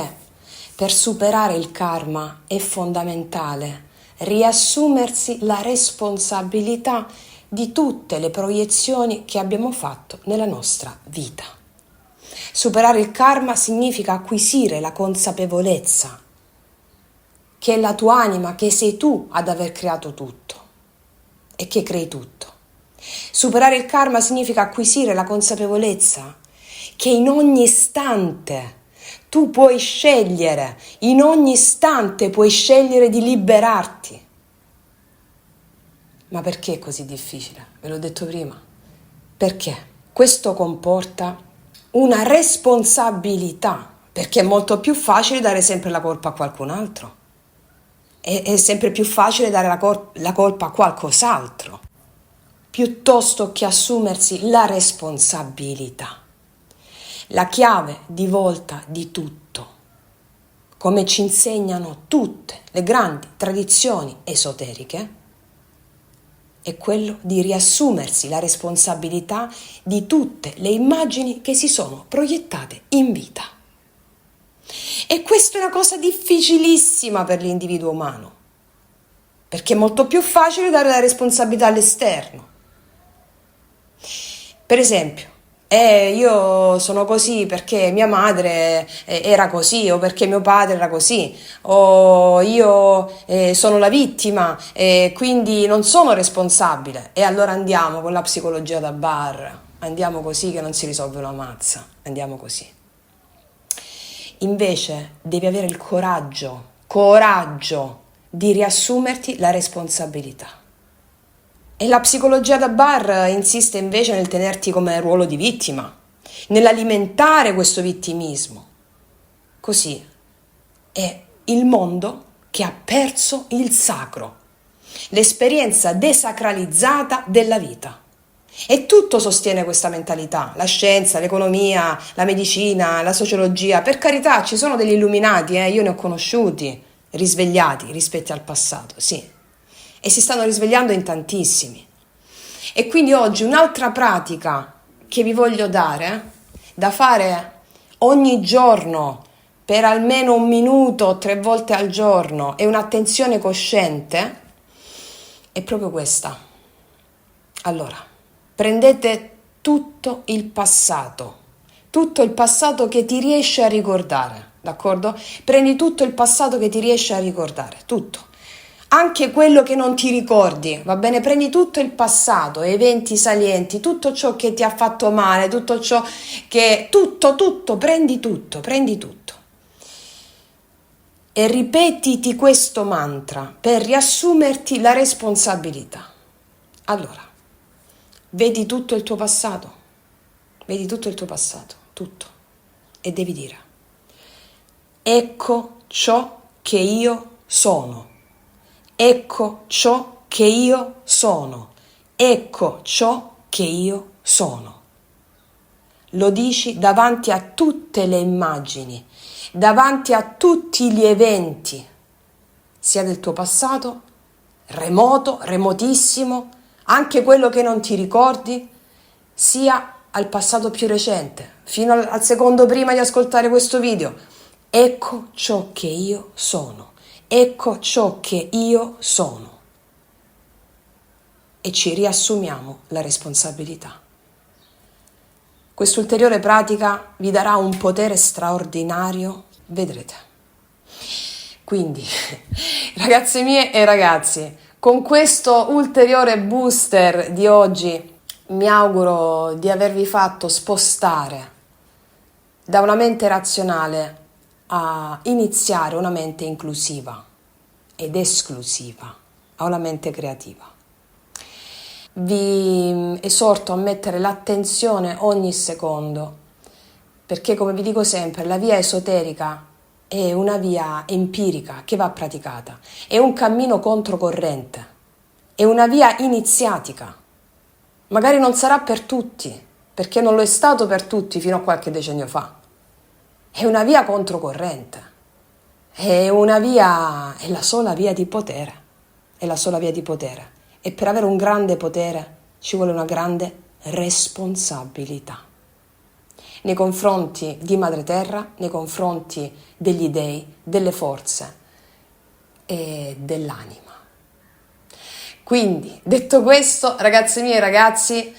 per superare il karma è fondamentale riassumersi la responsabilità di tutte le proiezioni che abbiamo fatto nella nostra vita. Superare il karma significa acquisire la consapevolezza che è la tua anima, che sei tu ad aver creato tutto e che crei tutto. Superare il karma significa acquisire la consapevolezza che in ogni istante tu puoi scegliere, in ogni istante puoi scegliere di liberarti. Ma perché è così difficile? Ve l'ho detto prima. Perché? Questo comporta una responsabilità, perché è molto più facile dare sempre la colpa a qualcun altro. È sempre più facile dare la colpa a qualcos'altro, piuttosto che assumersi la responsabilità. La chiave di volta di tutto, come ci insegnano tutte le grandi tradizioni esoteriche, è quello di riassumersi la responsabilità di tutte le immagini che si sono proiettate in vita. E questa è una cosa difficilissima per l'individuo umano, perché è molto più facile dare la responsabilità all'esterno. Per esempio, Io sono così perché mia madre era così, o perché mio padre era così, o io sono la vittima e quindi non sono responsabile. E allora andiamo con la psicologia da bar, andiamo così che non si risolve una mazza, andiamo così. Invece devi avere il coraggio di riassumerti la responsabilità. E la psicologia da bar insiste invece nel tenerti come ruolo di vittima, nell'alimentare questo vittimismo. Così è il mondo che ha perso il sacro, l'esperienza desacralizzata della vita. E tutto sostiene questa mentalità, la scienza, l'economia, la medicina, la sociologia. Per carità, ci sono degli illuminati, io ne ho conosciuti, risvegliati rispetto al passato, sì. E si stanno risvegliando in tantissimi. E quindi oggi un'altra pratica che vi voglio dare, da fare ogni giorno per almeno 1 minuto, 3 volte al giorno, e un'attenzione cosciente, è proprio questa. Allora, prendete tutto il passato che ti riesce a ricordare, d'accordo? Prendi tutto il passato che ti riesce a ricordare, tutto. Anche quello che non ti ricordi, va bene? Prendi tutto il passato, eventi salienti, tutto ciò che ti ha fatto male, tutto ciò che... prendi tutto. E ripetiti questo mantra per riassumerti la responsabilità. Allora, vedi tutto il tuo passato, tutto, e devi dire: ecco ciò che io sono. Ecco ciò che io sono. Ecco ciò che io sono. Lo dici davanti a tutte le immagini, davanti a tutti gli eventi, sia del tuo passato, remoto, remotissimo, anche quello che non ti ricordi, sia al passato più recente, fino al secondo prima di ascoltare questo video. Ecco ciò che io sono. Ecco ciò che io sono. E ci riassumiamo la responsabilità. Quest'ulteriore pratica vi darà un potere straordinario, vedrete. Quindi, ragazze mie e ragazzi, con questo ulteriore booster di oggi mi auguro di avervi fatto spostare da una mente razionale a iniziare una mente inclusiva ed esclusiva, a una mente creativa. Vi esorto a mettere l'attenzione ogni secondo, perché, come vi dico sempre, la via esoterica è una via empirica che va praticata, è un cammino controcorrente, è una via iniziatica. Magari non sarà per tutti, perché non lo è stato per tutti fino a qualche decennio fa. È una via controcorrente, è la sola via di potere, E per avere un grande potere ci vuole una grande responsabilità nei confronti di Madre Terra, nei confronti degli dei, delle forze e dell'anima. Quindi, detto questo, ragazze mie e ragazzi,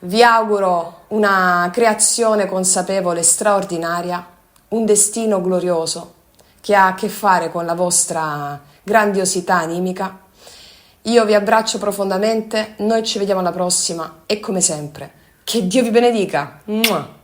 vi auguro una creazione consapevole straordinaria, un destino glorioso che ha a che fare con la vostra grandiosità animica. Io vi abbraccio profondamente, noi ci vediamo alla prossima e come sempre, che Dio vi benedica! Mua!